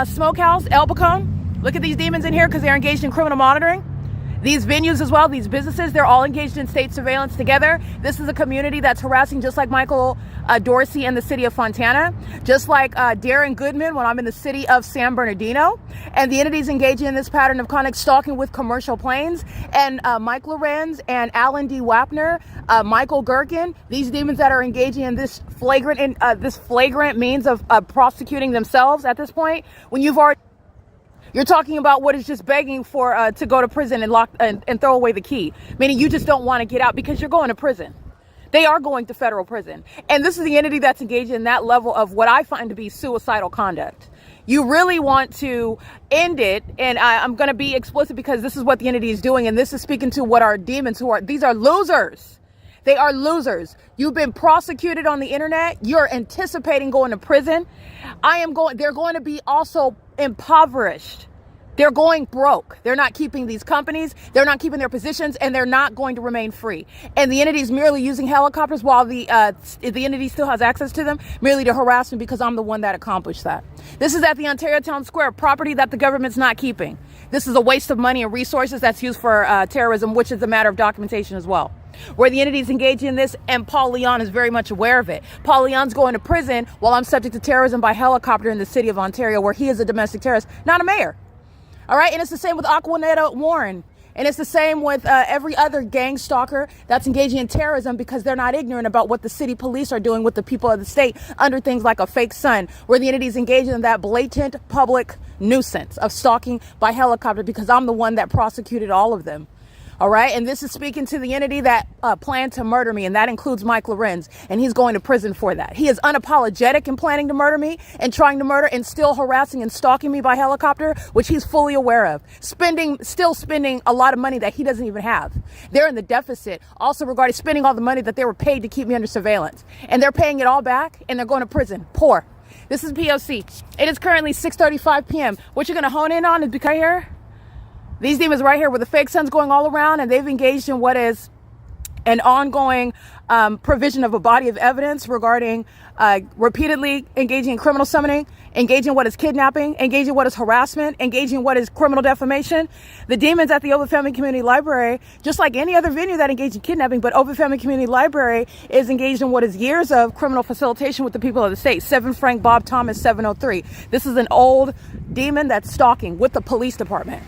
Smokehouse, El Bacone. Look at these demons in here because they're engaged in criminal monitoring. These venues as well, these businesses, they're all engaged in state surveillance together. This is a community that's harassing just like Michael Dorsey in the city of Fontana, just like Darren Goodman when I'm in the city of San Bernardino. And the entities engaging in this pattern of conduct, stalking with commercial planes. And Mike LORENZ and Alan D. WAPNER, Michael GERKEN, these demons that are engaging in this flagrant means of prosecuting themselves at this point, when you're talking about what is just begging for to go to prison and lock and throw away the key, meaning you just don't want to get out because you're going to prison. They are going to federal prison. And this is the entity that's engaged in that level of what I find to be suicidal conduct. You really want to end it. And I'm going to be explicit because this is what the entity is doing. And this is speaking to what our demons these are losers. They are losers. You've been prosecuted on the internet. You're anticipating going to prison. They're going to be also impoverished. They're going broke. They're not keeping these companies. They're not keeping their positions, and they're not going to remain free. And the entity is merely using helicopters while the entity still has access to them, merely to harass me because I'm the one that accomplished that. This is at the Ontario Town Square, property that the government's not keeping. This is a waste of money and resources that's used for terrorism, which is a matter of documentation as well. Where the entities engaging in this, and Paul Leon is very much aware of it. Paul Leon's going to prison while I'm subject to terrorism by helicopter in the city of Ontario, where he is a domestic terrorist, not a mayor. All right. And it's the same with Aquanetta Warren. And it's the same with every other gang stalker that's engaging in terrorism because they're not ignorant about what the city police are doing with the people of the state under things like a fake sun, where the entities engaging in that blatant public nuisance of stalking by helicopter because I'm the one that prosecuted all of them. All right. And this is speaking to the entity that planned to murder me. And that includes Mike LORENZ. And he's going to prison for that. He is unapologetic in planning to murder me and trying to murder and still harassing and stalking me by helicopter, which he's fully aware of. Still spending a lot of money that he doesn't even have. They're in the deficit. Also regarding spending all the money that they were paid to keep me under surveillance. And they're paying it all back and they're going to prison. Poor. This is P.O.C. It is currently 6:35 p.m. What you're going to hone in on is because here. These demons right here with the fake sun's going all around, and they've engaged in what is an ongoing provision of a body of evidence regarding repeatedly engaging in criminal summoning, engaging in what is kidnapping, engaging in what is harassment, engaging in what is criminal defamation. The demons at the Open Family Community Library, just like any other venue that engaged in kidnapping, but Open Family Community Library is engaged in what is years of criminal facilitation with the people of the state. 7 Frank Bob Thomas 703. This is an old demon that's stalking with the police department.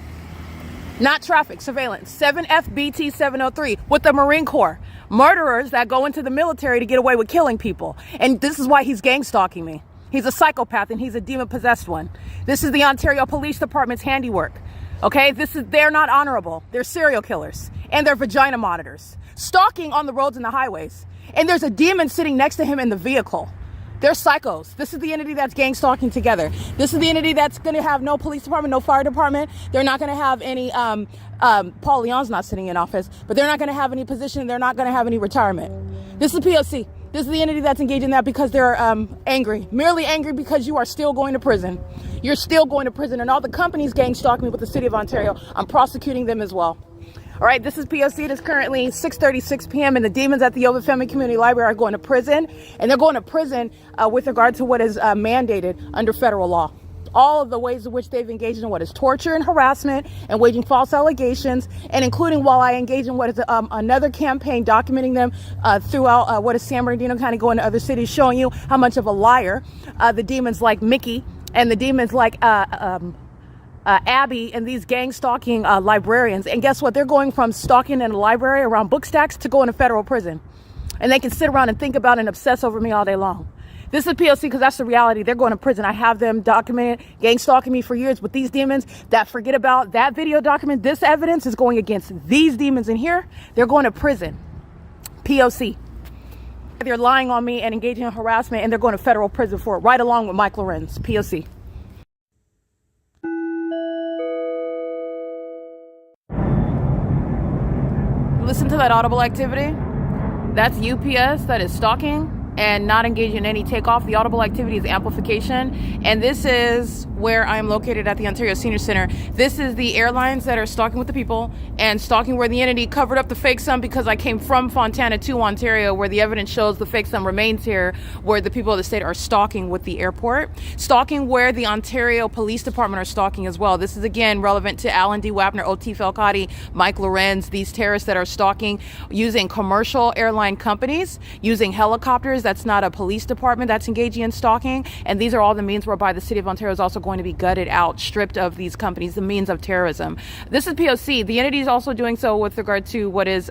Not traffic surveillance. 7 FBT 703 with the Marine Corps. Murderers that go into the military to get away with killing people. And this is why he's gang stalking me. He's a psychopath and he's a demon possessed one. This is the Ontario Police Department's handiwork. Okay, they're not honorable. They're serial killers and they're vagina monitors. Stalking on the roads and the highways. And there's a demon sitting next to him in the vehicle. They're psychos. This is the entity that's gang stalking together. This is the entity that's going to have no police department, no fire department. They're not going to have any, Paul Leon's not sitting in office, but they're not going to have any position. They're not going to have any retirement. This is P.O.C. This is the entity that's engaged in that because they're angry, merely angry because you are still going to prison. You're still going to prison. And all the companies gang stalking me with the city of Ontario, I'm prosecuting them as well. All right, this is P.O.C. It is currently 6:36 p.m. and the demons at the Open Family Community Library are going to prison. And they're going to prison with regard to what is mandated under federal law. All of the ways in which they've engaged in what is torture and harassment and waging false allegations, and including while I engage in what is another campaign documenting them throughout what is San Bernardino County, going to other cities, showing you how much of a liar the demons like Mickey and the demons like Abby and these gang stalking librarians. And guess what? They're going from stalking in a library around book stacks to going to federal prison. And they can sit around and think about and obsess over me all day long. This is P.O.C. because that's the reality. They're going to prison. I have them documented, gang stalking me for years with these demons that forget about that video document. This evidence is going against these demons in here. They're going to prison. P.O.C. They're lying on me and engaging in harassment, and they're going to federal prison for it, right along with Mike LORENZ. P.O.C. Listen to that audible activity. That's UPS that is stalking and not engaging in any takeoff. The audible activity is amplification. And this is where I am located at the Ontario Senior Center. This is the airlines that are stalking with the people and stalking where the entity covered up the fake sun, because I came from Fontana to Ontario, where the evidence shows the fake sun remains here, where the people of the state are stalking with the airport, stalking where the Ontario Police Department are stalking as well. This is again relevant to Alan D. Wapner, O.T. Falcotti, Mike Lorenz, these terrorists that are stalking using commercial airline companies, using helicopters. That's not a police department that's engaging in stalking. And these are all the means whereby the city of Ontario is also going to be gutted out, stripped of these companies, the means of terrorism. This is P.O.C. The entity is also doing so with regard to what is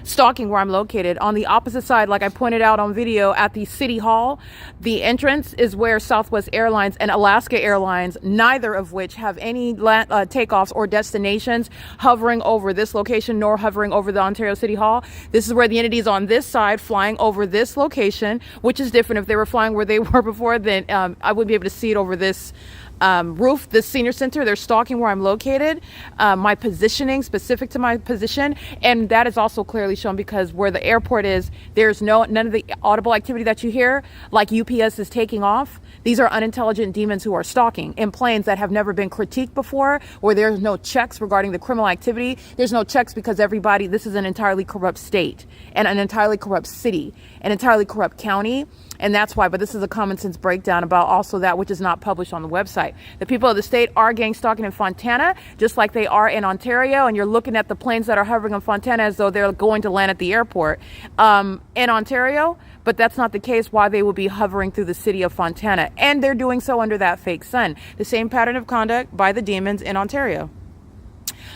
stalking where I'm located. On the opposite side, like I pointed out on video at the City Hall, the entrance is where Southwest Airlines and Alaska Airlines, neither of which have any takeoffs or destinations hovering over this location, nor hovering over the Ontario City Hall. This is where the entity is on this side, flying over this location, which is different. If they were flying where they were before, then I wouldn't be able to see it over this roof, this senior center. They're stalking where I'm located, my positioning, specific to my position, and that is also clearly shown because where the airport is, there's none of the audible activity that you hear, like UPS is taking off. These are unintelligent demons who are stalking in planes that have never been critiqued before, where there's no checks regarding the criminal activity. There's no checks because this is an entirely corrupt state and an entirely corrupt city, an entirely corrupt county. And that's why, but this is a common sense breakdown about also that which is not published on the website. The people of the state are gang stalking in Fontana, just like they are in Ontario. And you're looking at the planes that are hovering in Fontana as though they're going to land at the airport in Ontario. But that's not the case. Why they will be hovering through the city of Fontana. And they're doing so under that fake sun. The same pattern of conduct by the demons in Ontario.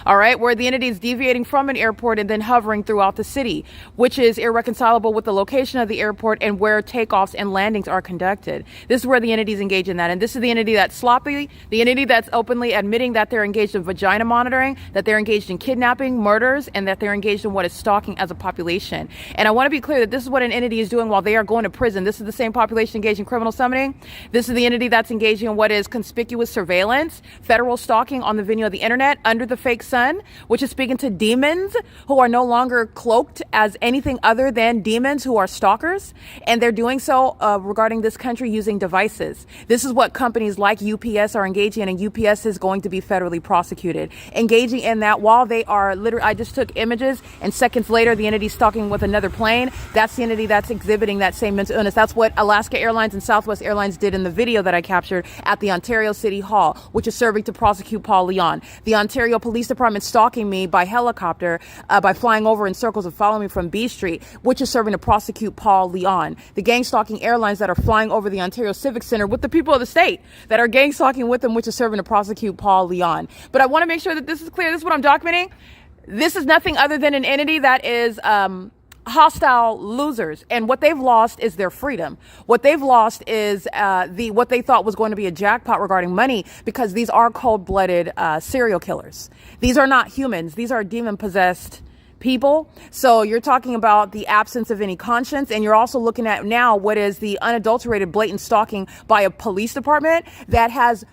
All right, where the entity is deviating from an airport and then hovering throughout the city, which is irreconcilable with the location of the airport and where takeoffs and landings are conducted. This is where the entities engage in that. And this is the entity that's sloppy, the entity that's openly admitting that they're engaged in vagina monitoring, that they're engaged in kidnapping, murders, and that they're engaged in what is stalking as a population. And I want to be clear that this is what an entity is doing while they are going to prison. This is the same population engaged in criminal summoning. This is the entity that's engaging in what is conspicuous surveillance, federal stalking on the venue of the internet under the fake sun, which is speaking to demons who are no longer cloaked as anything other than demons who are stalkers. And they're doing so regarding this country using devices. This is what companies like UPS are engaging in, and UPS is going to be federally prosecuted. Engaging in that while they are literally, I just took images and seconds later the entity stalking with another plane. That's the entity that's exhibiting that same mental illness. That's what Alaska Airlines and Southwest Airlines did in the video that I captured at the Ontario City Hall, which is serving to prosecute Paul Leon. The Ontario Police Department stalking me by helicopter, by flying over in circles and following me from B Street, which is serving to prosecute Paul Leon. The gang stalking airlines that are flying over the Ontario Civic Center with the people of the state that are gang stalking with them, which is serving to prosecute Paul Leon. But I want to make sure that this is clear. This is what I'm documenting. This is nothing other than an entity that is hostile losers, and what they've lost is their freedom. What they've lost is what they thought was going to be a jackpot regarding money, because these are cold-blooded serial killers. These are not humans. These are demon-possessed people. So you're talking about the absence of any conscience, and you're also looking at now what is the unadulterated blatant stalking by a police department that has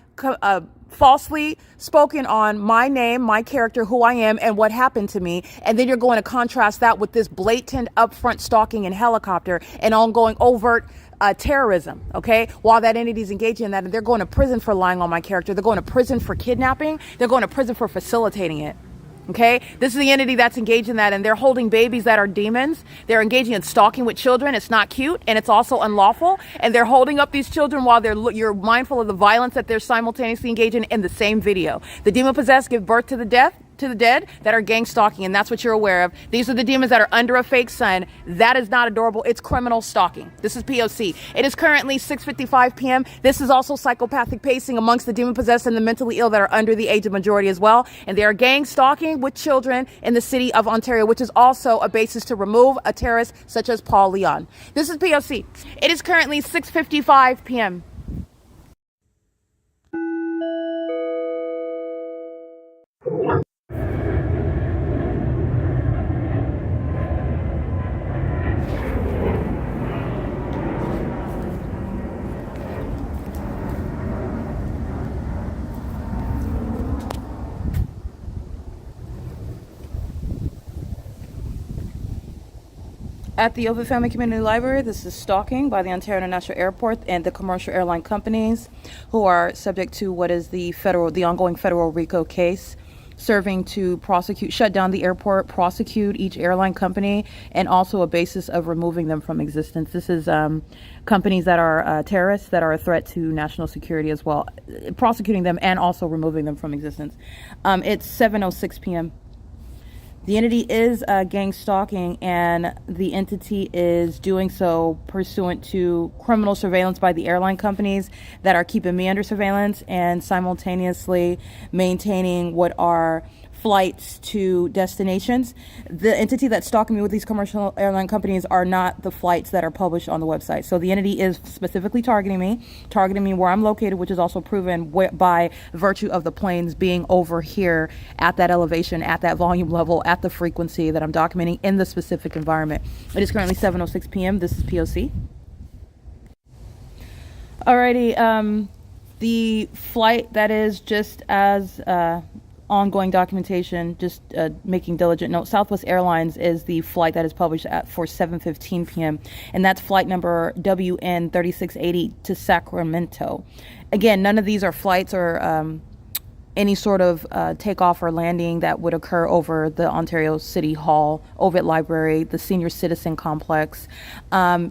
falsely spoken on my name, my character, who I am, and what happened to me. And then you're going to contrast that with this blatant upfront stalking in helicopter and ongoing overt terrorism, okay? While that entity is engaging in that, and they're going to prison for lying on my character. They're going to prison for kidnapping. They're going to prison for facilitating it. Okay, this is the entity that's engaged in that, and they're holding babies that are demons. They're engaging in stalking with children. It's not cute, and it's also unlawful. And they're holding up these children while you're mindful of the violence that they're simultaneously engaging in the same video. The demon possessed give birth to the dead that are gang stalking, and that's what you're aware of. These are the demons that are under a fake sun. That is not adorable. It's criminal stalking. This is P.O.C. It is currently 6:55 p.m. This is also psychopathic pacing amongst the demon possessed and the mentally ill that are under the age of majority as well. And they are gang stalking with children in the city of Ontario, which is also a basis to remove a terrorist such as Paul Leon. This is P.O.C. It is currently 6:55 p.m. At the Ovid Family Community Library, this is Stalking by the Ontario International Airport and the commercial airline companies who are subject to what is the ongoing federal RICO case, serving to shut down the airport, prosecute each airline company, and also a basis of removing them from existence. This is companies that are terrorists, that are a threat to national security as well, prosecuting them and also removing them from existence. It's 7:06 p.m. The entity is gang stalking, and the entity is doing so pursuant to criminal surveillance by the airline companies that are keeping me under surveillance and simultaneously maintaining what are flights to destinations. The entity that's stalking me with these commercial airline companies are not the flights that are published on the website. So the entity is specifically targeting me where I'm located, which is also proven by virtue of the planes being over here at that elevation, at that volume level, at the frequency that I'm documenting in the specific environment. It is currently 7:06 p.m. This is P.O.C. Alrighty, the flight that is just as ongoing documentation, just making diligent note. Southwest Airlines is the flight that is published for 7:15 p.m. and that's flight number WN 3680 to Sacramento. Again, none of these are flights or any sort of takeoff or landing that would occur over the Ontario City Hall, Ovid Library, the Senior Citizen Complex.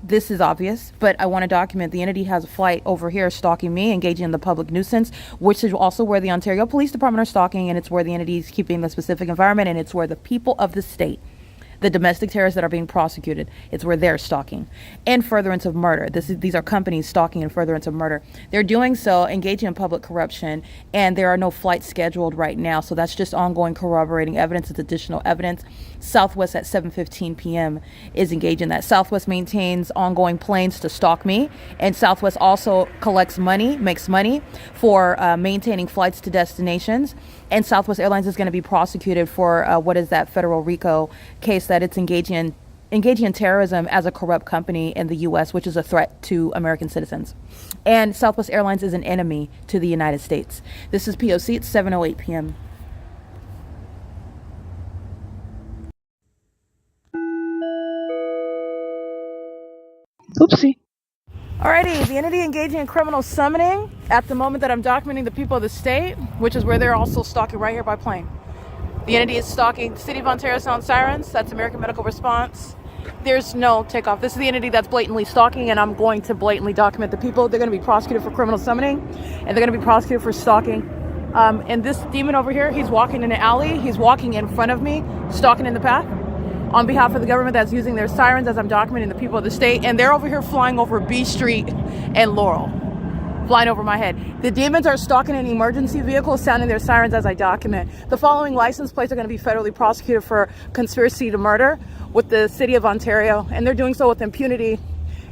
This is obvious, but I want to document the entity has a flight over here stalking me, engaging in the public nuisance, which is also where the Ontario Police Department are stalking, and it's where the entity is keeping the specific environment, and it's where the people of the state, the domestic terrorists that are being prosecuted, it's where they're stalking. And furtherance of murder. These are companies stalking in furtherance of murder. They're doing so, engaging in public corruption, and there are no flights scheduled right now. So that's just ongoing corroborating evidence. It's additional evidence. Southwest at 7:15 p.m. is engaged in that. Southwest maintains ongoing planes to stalk me, and Southwest also collects money, makes money for maintaining flights to destinations. And Southwest Airlines is going to be prosecuted for what is that federal RICO case that it's engaging in terrorism as a corrupt company in the U.S., which is a threat to American citizens. And Southwest Airlines is an enemy to the United States. This is P.O.C. It's 7:08 p.m. Oopsie. Alrighty, the entity engaging in criminal summoning at the moment that I'm documenting the people of the state, which is where they're also stalking right here by plane. The entity is stalking. City of Ontario sound sirens. That's American Medical Response. There's no takeoff. This is the entity that's blatantly stalking, and I'm going to blatantly document the people. They're going to be prosecuted for criminal summoning, and they're going to be prosecuted for stalking. And this demon over here, he's walking in an alley. He's walking in front of me, stalking in the path. On behalf of the government that's using their sirens as I'm documenting the people of the state, and they're over here flying over B Street and Laurel, flying over my head. The demons are stalking an emergency vehicle, sounding their sirens as I document. The following license plates are going to be federally prosecuted for conspiracy to murder with the City of Ontario, and they're doing so with impunity.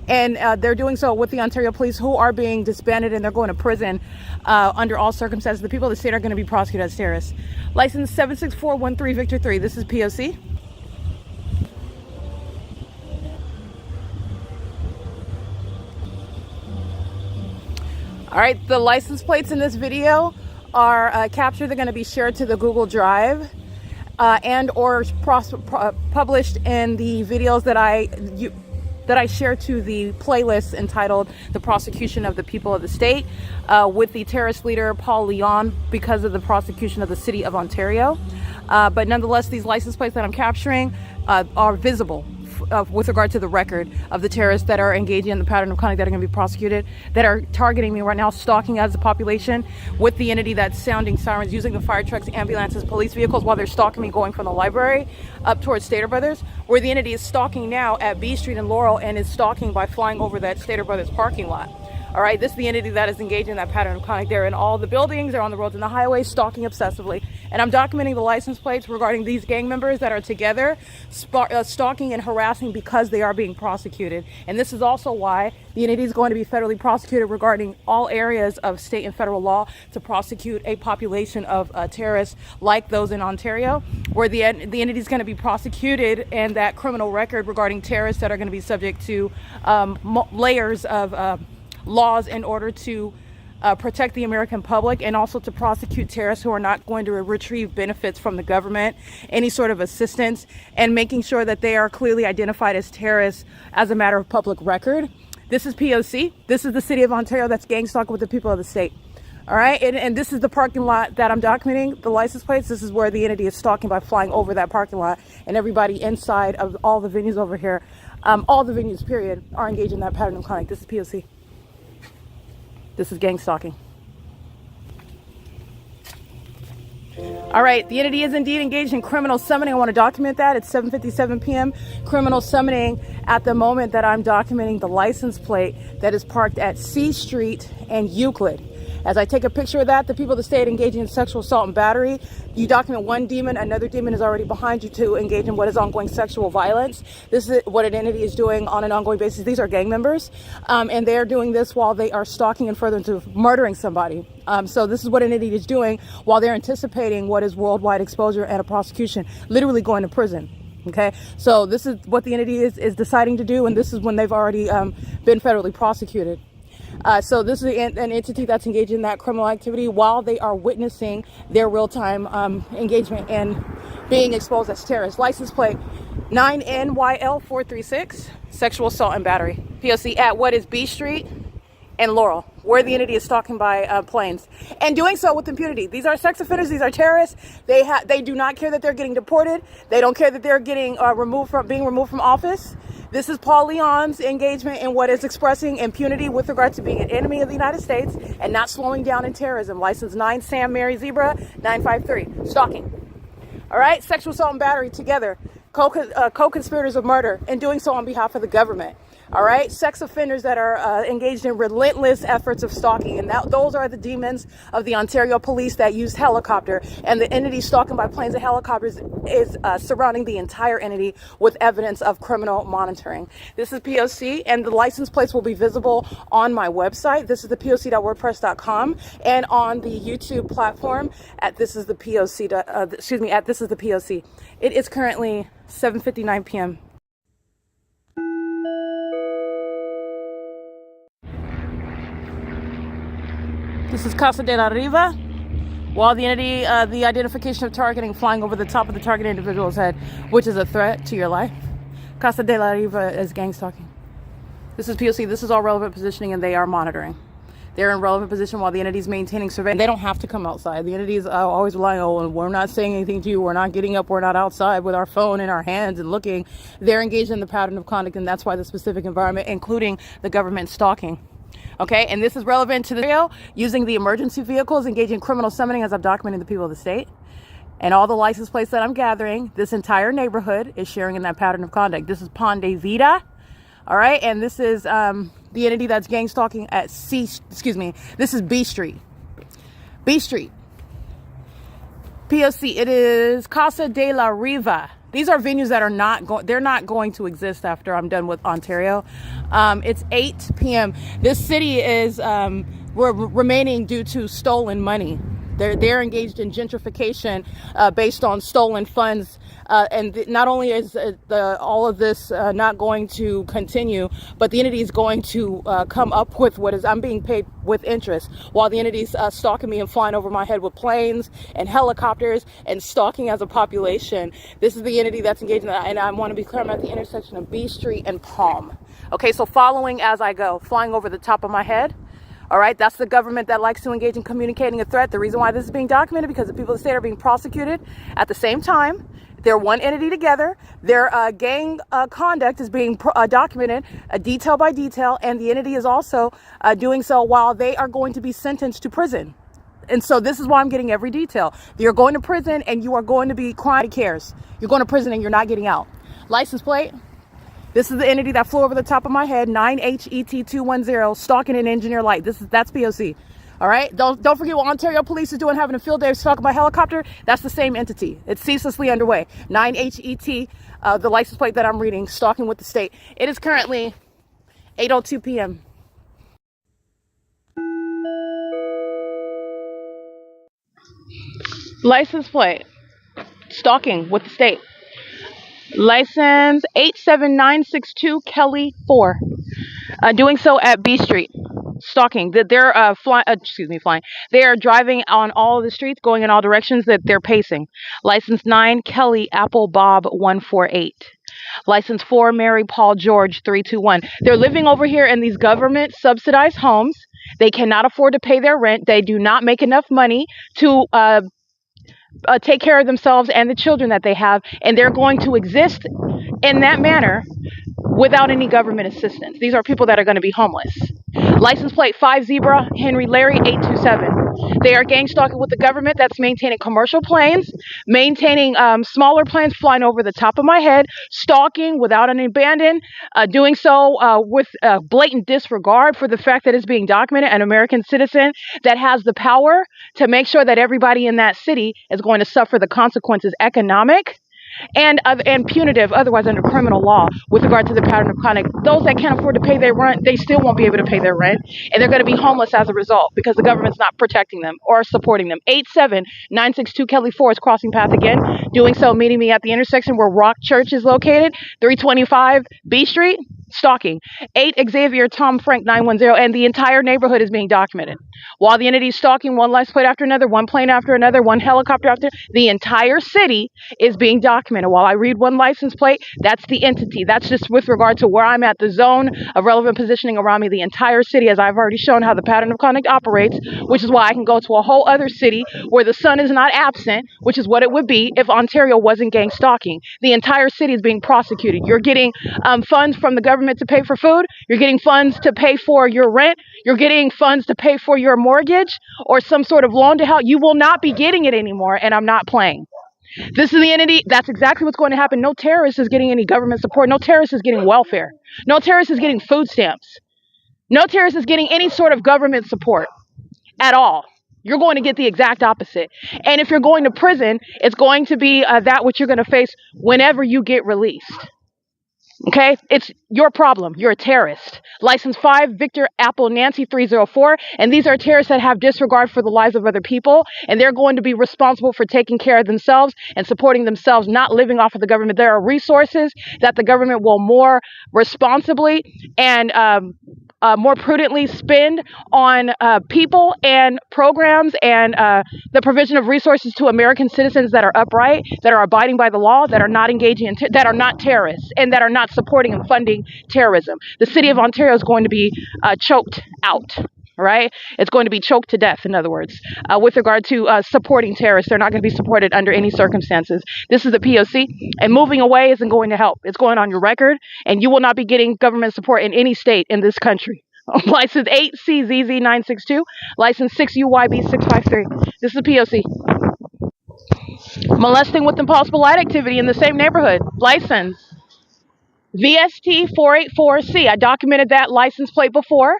And they're doing so with the Ontario Police, who are being disbanded, and they're going to prison under all circumstances. The people of the state are going to be prosecuted as terrorists. License 76413 Victor 3. This is P.O.C. All right, the license plates in this video are captured. They're going to be shared to the Google Drive and or published in the videos that I share to the playlist entitled "The Prosecution of the People of the State" with the terrorist leader Paul Leon, because of the prosecution of the City of Ontario. But nonetheless, these license plates that I'm capturing are visible with regard to the record of the terrorists that are engaging in the pattern of conduct that are going to be prosecuted, that are targeting me right now, stalking as a population with the entity that's sounding sirens, using the fire trucks, ambulances, police vehicles while they're stalking me going from the library up towards Stater Brothers, where the entity is stalking now at B Street and Laurel, and is stalking by flying over that Stater Brothers parking lot. All right, this is the entity that is engaged in that pattern of conduct. They're in all the buildings, they're on the roads and the highways, stalking obsessively. And I'm documenting the license plates regarding these gang members that are together, stalking and harassing because they are being prosecuted. And this is also why the entity is going to be federally prosecuted regarding all areas of state and federal law to prosecute a population of terrorists like those in Ontario, where the entity is going to be prosecuted, and that criminal record regarding terrorists that are going to be subject to layers of laws in order to protect the American public, and also to prosecute terrorists who are not going to retrieve benefits from the government, any sort of assistance, and making sure that they are clearly identified as terrorists as a matter of public record. This is P.O.C. This is the city of Ontario that's gang stalking with the people of the state. All right, and this is the parking lot that I'm documenting, the license plates. This is where the entity is stalking by flying over that parking lot, and everybody inside of all the venues over here, all the venues, period, are engaged in that pattern of conduct. This is POC. This is gang stalking. All right, the entity is indeed engaged in criminal summoning. I want to document that. It's 7:57 p.m. Criminal summoning at the moment that I'm documenting the license plate that is parked at C Street and Euclid. As I take a picture of that, the people of the state engaging in sexual assault and battery, you document one demon, another demon is already behind you to engage in what is ongoing sexual violence. This is what an entity is doing on an ongoing basis. These are gang members, and they're doing this while they are stalking and further into murdering somebody. So this is what an entity is doing while they're anticipating what is worldwide exposure and a prosecution, literally going to prison. Okay, so this is what the entity is deciding to do, and this is when they've already been federally prosecuted. So this is an entity that's engaged in that criminal activity while they are witnessing their real-time engagement and being exposed as terrorists. License plate 9NYL436, sexual assault and battery. POC at what is B Street and Laurel, where the entity is stalking by planes, and doing so with impunity. These are sex offenders. These are terrorists. They do not care that they're getting deported. They don't care that they're getting being removed from office. This is Paul Leon's engagement in what is expressing impunity with regard to being an enemy of the United States and not slowing down in terrorism. License 9 Sam Mary Zebra 953. Stalking. All right, sexual assault and battery together. Co-conspirators of murder, and doing so on behalf of the government. All right, sex offenders that are engaged in relentless efforts of stalking, and those are the demons of the Ontario police that use helicopter, and the entity stalking by planes and helicopters is surrounding the entire entity with evidence of criminal monitoring. This is POC, and the license plates will be visible on my website. This is the POC.wordpress.com, and on the YouTube platform at This Is the POC. At This Is the POC. It is currently 7:59 p.m. This is Casa de la Riva, while the entity, the identification of targeting flying over the top of the targeted individual's head, which is a threat to your life. Casa de la Riva is gang stalking. This is POC. This is all relevant positioning, and they are monitoring. They're in relevant position while the entity is maintaining surveillance. They don't have to come outside. The entity is always relying on, we're not saying anything to you. We're not getting up. We're not outside with our phone in our hands and looking. They're engaged in the pattern of conduct, and that's why the specific environment, including the government stalking. Okay, and this is relevant to the video, using the emergency vehicles, engaging criminal summoning as I'm documenting the people of the state. And all the license plates that I'm gathering, this entire neighborhood is sharing in that pattern of conduct. This is Ponte Vida. All right, and this is the entity that's gang stalking at this is B Street. B Street. POC, it is Casa de la Riva. These are venues that are they're not going to exist after I'm done with Ontario. It's 8 p.m. This city is remaining due to stolen money. They're engaged in gentrification based on stolen funds. And not only is all of this not going to continue, but the entity is going to come up with I'm being paid with interest, while the entity's stalking me and flying over my head with planes and helicopters and stalking as a population. This is the entity that's engaged in that, and I want to be clear, I'm at the intersection of B Street and Palm. Okay, so following as I go, flying over the top of my head. All right, that's the government that likes to engage in communicating a threat. The reason why this is being documented, because the people of the state are being prosecuted at the same time. They're one entity together. Their gang conduct is being documented detail by detail, and the entity is also doing so while they are going to be sentenced to prison. And so this is why I'm getting every detail. You're going to prison, and you are going to be crying. Nobody cares. You're going to prison, and you're not getting out. License plate. This is the entity that flew over the top of my head, 9HET210, stalking an engineer light. That's POC. All right. Don't forget what Ontario Police is doing, having a field day stalking by helicopter. That's the same entity. It's ceaselessly underway. 9HET, the license plate that I'm reading, stalking with the state. It is currently 8:02 p.m. License plate, stalking with the state. License 87962 Kelly 4. Doing so at B Street. stalking. That they're flying. They are driving on all of the streets, going in all directions. That they're pacing. License 9, Kelly Apple Bob 148. License 4, Mary Paul George 321. They're living over here in these government subsidized homes. They cannot afford to pay their rent. They do not make enough money to take care of themselves and the children that they have, and they're going to exist in that manner without any government assistance. These are people that are going to be homeless. License plate 5 Zebra Henry Larry 827. They are gang stalking with the government that's maintaining commercial planes, maintaining smaller planes flying over the top of my head, stalking without an abandon, doing so with blatant disregard for the fact that it's being documented, an American citizen that has the power to make sure that everybody in that city is going to suffer the consequences, economic and punitive, otherwise under criminal law, with regard to the pattern of conduct. Those that can't afford to pay their rent, they still won't be able to pay their rent, and they're going to be homeless as a result because the government's not protecting them or supporting them. 87962 Kelly Forest crossing path again, doing so, meeting me at the intersection where Rock Church is located, 325 B Street, stalking. 8 Xavier Tom Frank 910, and the entire neighborhood is being documented. While the entity is stalking one license plate after another, one plane after another, one helicopter after, the entire city is being documented. While I read one license plate, that's the entity. That's just with regard to where I'm at, the zone of relevant positioning around me. The entire city, as I've already shown how the pattern of conduct operates, which is why I can go to a whole other city where the sun is not absent, which is what it would be if Ontario wasn't gang stalking. The entire city is being prosecuted. You're getting funds from the government to pay for food. You're getting funds to pay for your rent. You're getting funds to pay for your mortgage or some sort of loan to help. You will not be getting it anymore, and I'm not playing. This is the entity. That's exactly what's going to happen. No terrorist is getting any government support. No terrorist is getting welfare. No terrorist is getting food stamps. No terrorist is getting any sort of government support at all. You're going to get the exact opposite. And if you're going to prison, it's going to be that which you're going to face whenever you get released. Okay, it's your problem. You're a terrorist. License 5, Victor Apple Nancy 304. And these are terrorists that have disregard for the lives of other people. And they're going to be responsible for taking care of themselves and supporting themselves, not living off of the government. There are resources that the government will more responsibly and more prudently spend on people and programs and the provision of resources to American citizens that are upright, that are abiding by the law, that are not engaging in, that are not terrorists, and that are not supporting and funding terrorism. The city of Ontario is going to be choked out. Right? It's going to be choked to death, in other words, with regard to supporting terrorists. They're not going to be supported under any circumstances. This is the P.O.C. and moving away isn't going to help. It's going on your record, and you will not be getting government support in any state in this country. License 8 CZZ 962, license 6 UYB 653. This is the P.O.C. Molesting with impossible light activity in the same neighborhood. License VST 484C. I documented that license plate before.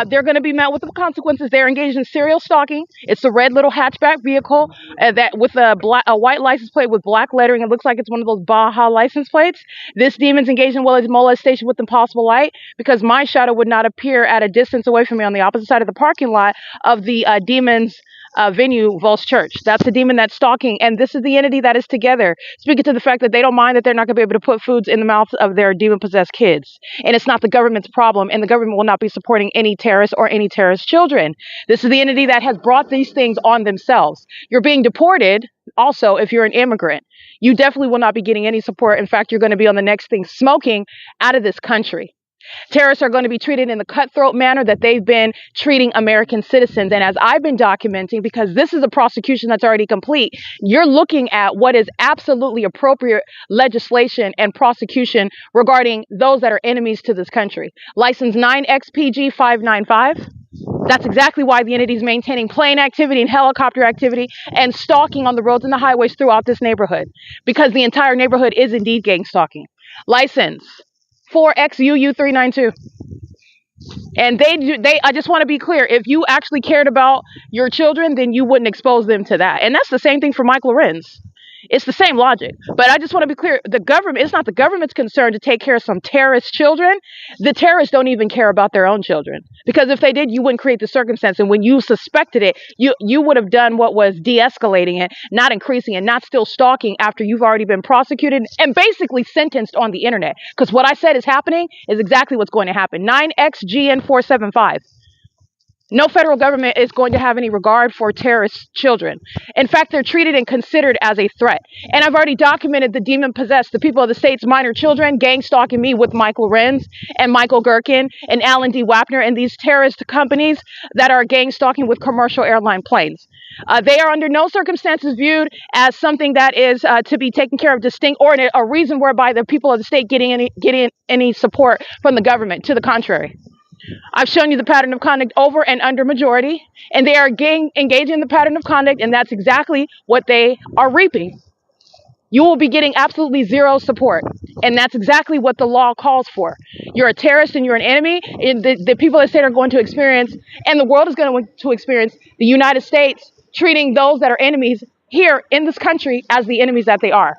They're going to be met with the consequences. They're engaged in serial stalking. It's a red little hatchback vehicle that with a white license plate with black lettering. It looks like it's one of those Baja license plates. This demon's engaged in molestation with impossible light because my shadow would not appear at a distance away from me on the opposite side of the parking lot of the demon's venue, Vol's Church. That's the demon that's stalking, and this is the entity that is together, speaking to the fact that they don't mind that they're not going to be able to put foods in the mouths of their demon-possessed kids. And it's not the government's problem, and the government will not be supporting any terrorists or any terrorist children. This is the entity that has brought these things on themselves. You're being deported also if you're an immigrant. You definitely will not be getting any support. In fact, you're going to be on the next thing, smoking out of this country. Terrorists are going to be treated in the cutthroat manner that they've been treating American citizens. And as I've been documenting, because this is a prosecution that's already complete, you're looking at what is absolutely appropriate legislation and prosecution regarding those that are enemies to this country. License 9XPG 595. That's exactly why the entity is maintaining plane activity and helicopter activity and stalking on the roads and the highways throughout this neighborhood, because the entire neighborhood is indeed gang stalking. License 4XUU392. And I just want to be clear, if you actually cared about your children, then you wouldn't expose them to that. And that's the same thing for Mike Lorenz. It's the same logic. But I just want to be clear, it's not the government's concern to take care of some terrorist children. The terrorists don't even care about their own children. Because if they did, you wouldn't create the circumstance. And when you suspected it, you would have done what was de-escalating it, not increasing it, not still stalking after you've already been prosecuted and basically sentenced on the internet. Because what I said is happening is exactly what's going to happen. 9XGN475. No federal government is going to have any regard for terrorist children. In fact, they're treated and considered as a threat. And I've already documented the demon-possessed, the people of the state's minor children, gang stalking me with Mike LORENZ and Michael GERKEN and Alan D. WAPNER and these terrorist companies that are gang stalking with commercial airline planes. They are under no circumstances viewed as something that is to be taken care of distinct or a reason whereby the people of the state getting any support from the government. To the contrary. I've shown you the pattern of conduct over and under majority, and they are engaging in the pattern of conduct, and that's exactly what they are reaping. You will be getting absolutely zero support, and that's exactly what the law calls for. You're a terrorist and you're an enemy, and the people of the state are going to experience, and the world is going to experience, the United States treating those that are enemies here in this country as the enemies that they are.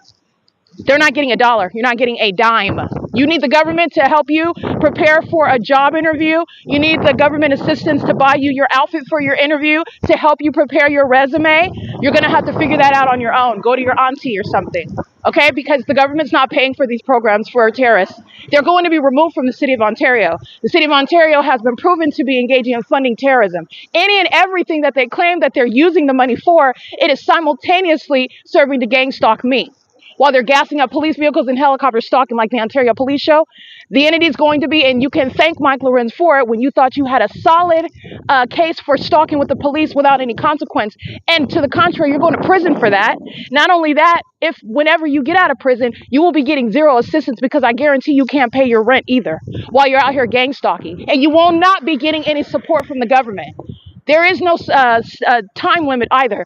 They're not getting $1. You're not getting a dime. You need the government to help you prepare for a job interview. You need the government assistance to buy you your outfit for your interview, to help you prepare your resume. You're going to have to figure that out on your own. Go to your auntie or something, okay? Because the government's not paying for these programs for terrorists. They're going to be removed from the city of Ontario. The city of Ontario has been proven to be engaging in funding terrorism. Any and everything that they claim that they're using the money for, it is simultaneously serving to gang stalk me. While they're gassing up police vehicles and helicopters stalking like the Ontario Police Show, the entity is going to be, and you can thank Mike LORENZ for it, when you thought you had a solid case for stalking with the police without any consequence. And to the contrary, you're going to prison for that. Not only that, if whenever you get out of prison, you will be getting zero assistance, because I guarantee you can't pay your rent either while you're out here gang stalking. And you will not be getting any support from the government. There is no time limit either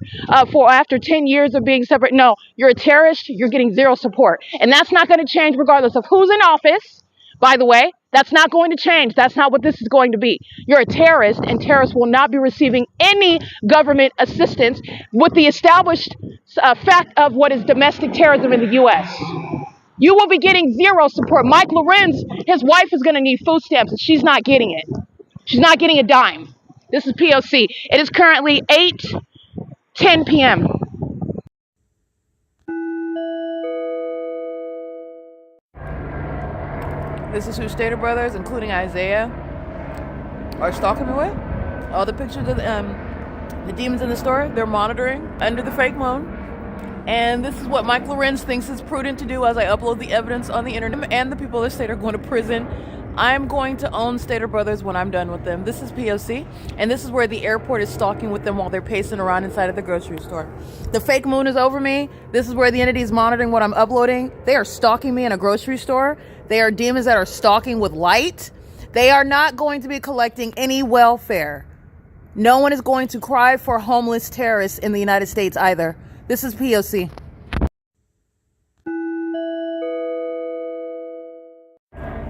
for after 10 years of being separate. No, you're a terrorist, you're getting zero support. And that's not going to change regardless of who's in office. By the way, that's not going to change. That's not what this is going to be. You're a terrorist, and terrorists will not be receiving any government assistance with the established fact of what is domestic terrorism in the U.S. You will be getting zero support. Mike LORENZ, his wife is going to need food stamps, and she's not getting it. She's not getting a dime. This is P.O.C. It is currently 8:10 p.m. This is who Stater Brothers, including Isaiah, are stalking me with. All the pictures of the demons in the store, they're monitoring under the fake moon. And this is what Mike LORENZ thinks is prudent to do as I upload the evidence on the internet. And the people of the state are going to prison. I'm going to own Stater Brothers when I'm done with them. This is P.O.C. And this is where the airport is stalking with them while they're pacing around inside of the grocery store. The fake moon is over me. This is where the entity is monitoring what I'm uploading. They are stalking me in a grocery store. They are demons that are stalking with light. They are not going to be collecting any welfare. No one is going to cry for homeless terrorists in the United States either. This is P.O.C.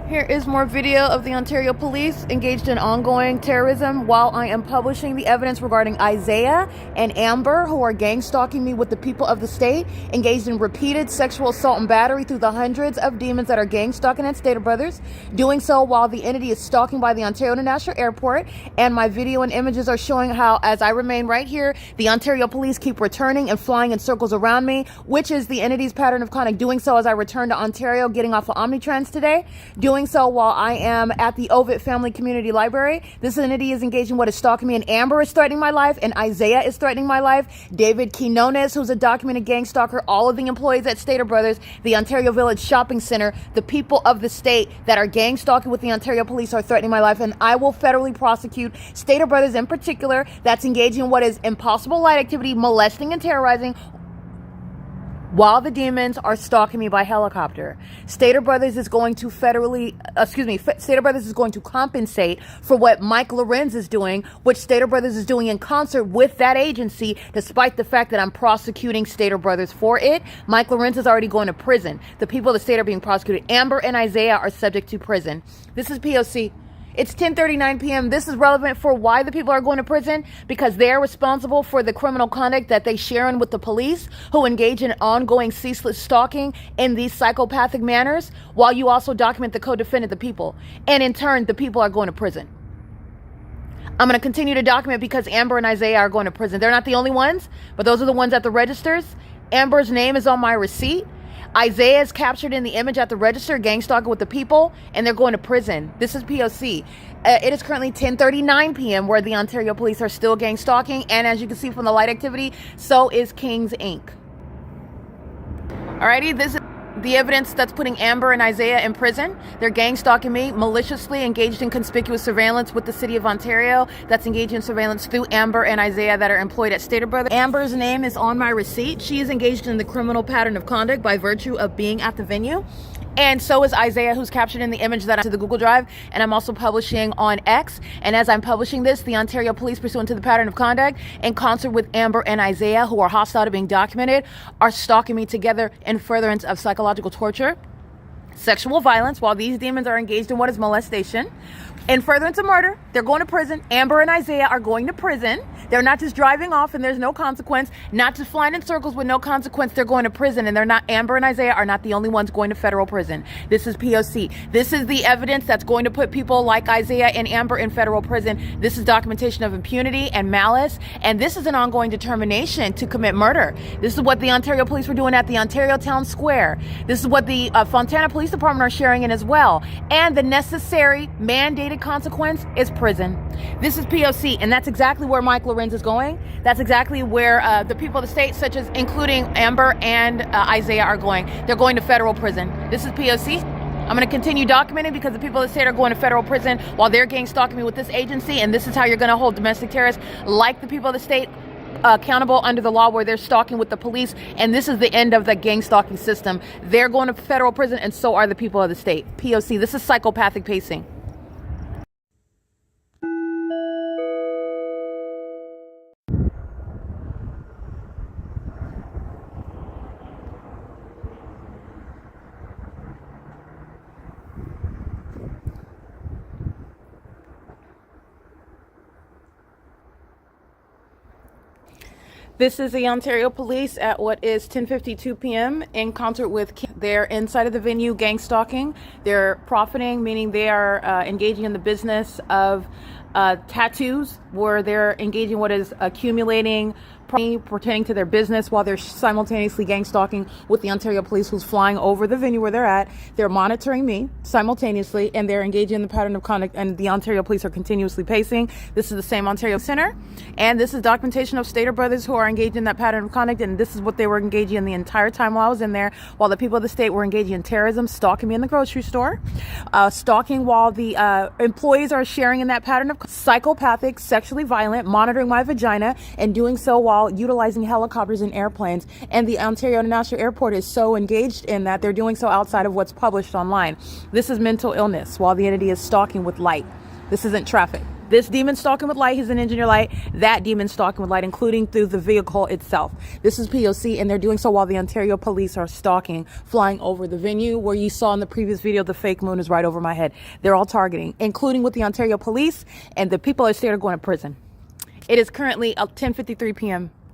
Here is more video of the Ontario Police engaged in ongoing terrorism while I am publishing the evidence regarding Isaiah and Amber, who are gang stalking me with the people of the state, engaged in repeated sexual assault and battery through the hundreds of demons that are gang stalking at Stater Brothers, doing so while the entity is stalking by the Ontario International Airport. And my video and images are showing how, as I remain right here, the Ontario Police keep returning and flying in circles around me, which is the entity's pattern of conduct, doing so as I return to Ontario, getting off of Omnitrans today, doing so while I am at the Ovid Family Community Library. This entity is engaging what is stalking me, and Amber is threatening my life, and Isaiah is threatening my life. David Quinones, who's a documented gang stalker, all of the employees at Stater Brothers, the Ontario Village Shopping Center, the people of the state that are gang stalking with the Ontario Police are threatening my life, and I will federally prosecute Stater Brothers in particular that's engaging in what is impossible light activity, molesting and terrorizing while the demons are stalking me by helicopter. Stater Brothers is going to Stater Brothers is going to compensate for what Mike LORENZ is doing, which Stater Brothers is doing in concert with that agency, despite the fact that I'm prosecuting Stater Brothers for it. Mike LORENZ is already going to prison. The people of the state are being prosecuted. Amber and Isaiah are subject to prison. This is P.O.C. It's 10:39 p.m. This is relevant for why the people are going to prison, because they're responsible for the criminal conduct that they share in with the police, who engage in ongoing ceaseless stalking in these psychopathic manners, while you also document the co-defendant, the people. And in turn, the people are going to prison. I'm going to continue to document because Amber and Isaiah are going to prison. They're not the only ones, but those are the ones at the registers. Amber's name is on my receipt. Isaiah is captured in the image at the register, gang stalking with the people, and they're going to prison. This is P.O.C. It is currently 10:39 p.m. where the Ontario police are still gang stalking, and as you can see from the light activity, so is Kings Inc. Alrighty, this is the evidence that's putting Amber and Isaiah in prison. They're gang stalking me, maliciously engaged in conspicuous surveillance with the city of Ontario. That's engaged in surveillance through Amber and Isaiah that are employed at Stater Brothers. Amber's name is on my receipt. She is engaged in the criminal pattern of conduct by virtue of being at the venue. And so is Isaiah, who's captured in the image that I to the Google Drive, and I'm also publishing on X. And as I'm publishing this, the Ontario police, pursuant to the pattern of conduct, in concert with Amber and Isaiah, who are hostile to being documented, are stalking me together in furtherance of psychological torture, sexual violence, while these demons are engaged in what is molestation. In furtherance of murder, they're going to prison. Amber and Isaiah are going to prison. They're not just driving off and there's no consequence, not just flying in circles with no consequence. They're going to prison, and they're not. Amber and Isaiah are not the only ones going to federal prison. This is P.O.C. This is the evidence that's going to put people like Isaiah and Amber in federal prison. This is documentation of impunity and malice, and this is an ongoing determination to commit murder. This is what the Ontario police were doing at the Ontario Town Square. This is what the Fontana Police Department are sharing in as well. And the necessary mandated consequence is prison. This is P.O.C. and that's exactly where Mike LORENZ is going. That's exactly where the people of the state, such as including Amber and Isaiah, are going. They're going to federal prison. This is P.O.C. I'm going to continue documenting because the people of the state are going to federal prison while they're gang stalking me with this agency, and this is how you're going to hold domestic terrorists like the people of the state accountable under the law, where they're stalking with the police. And this is the end of the gang stalking system. They're going to federal prison, and so are the people of the state. P.O.C. This is psychopathic pacing. This is the Ontario Police at what is 10:52 p.m. in concert with they're inside of the venue gang stalking. They're profiting, meaning they are engaging in the business of tattoos, where they're engaging what is accumulating pertaining to their business while they're simultaneously gang stalking with the Ontario Police, who's flying over the venue where they're at. They're monitoring me simultaneously, and they're engaging in the pattern of conduct, and the Ontario Police are continuously pacing. This is the same Ontario Center, and this is documentation of Stater Brothers who are engaged in that pattern of conduct, and this is what they were engaging in the entire time while I was in there, while the people of the state were engaging in terrorism, stalking me in the grocery store, stalking while the employees are sharing in that pattern of psychopathic, sexually violent, monitoring my vagina, and doing so while utilizing helicopters and airplanes. And the Ontario International Airport is so engaged in that they're doing so outside of what's published online. This is mental illness while the entity is stalking with light. This isn't traffic. This demon stalking with light is an engineer light. That demon stalking with light, including through the vehicle itself. This is P.O.C. and they're doing so while the Ontario police are stalking, flying over the venue where you saw in the previous video, the fake moon is right over my head. They're all targeting, including with the Ontario police, and the people of the state are going to prison. It is currently 10:53 p.m.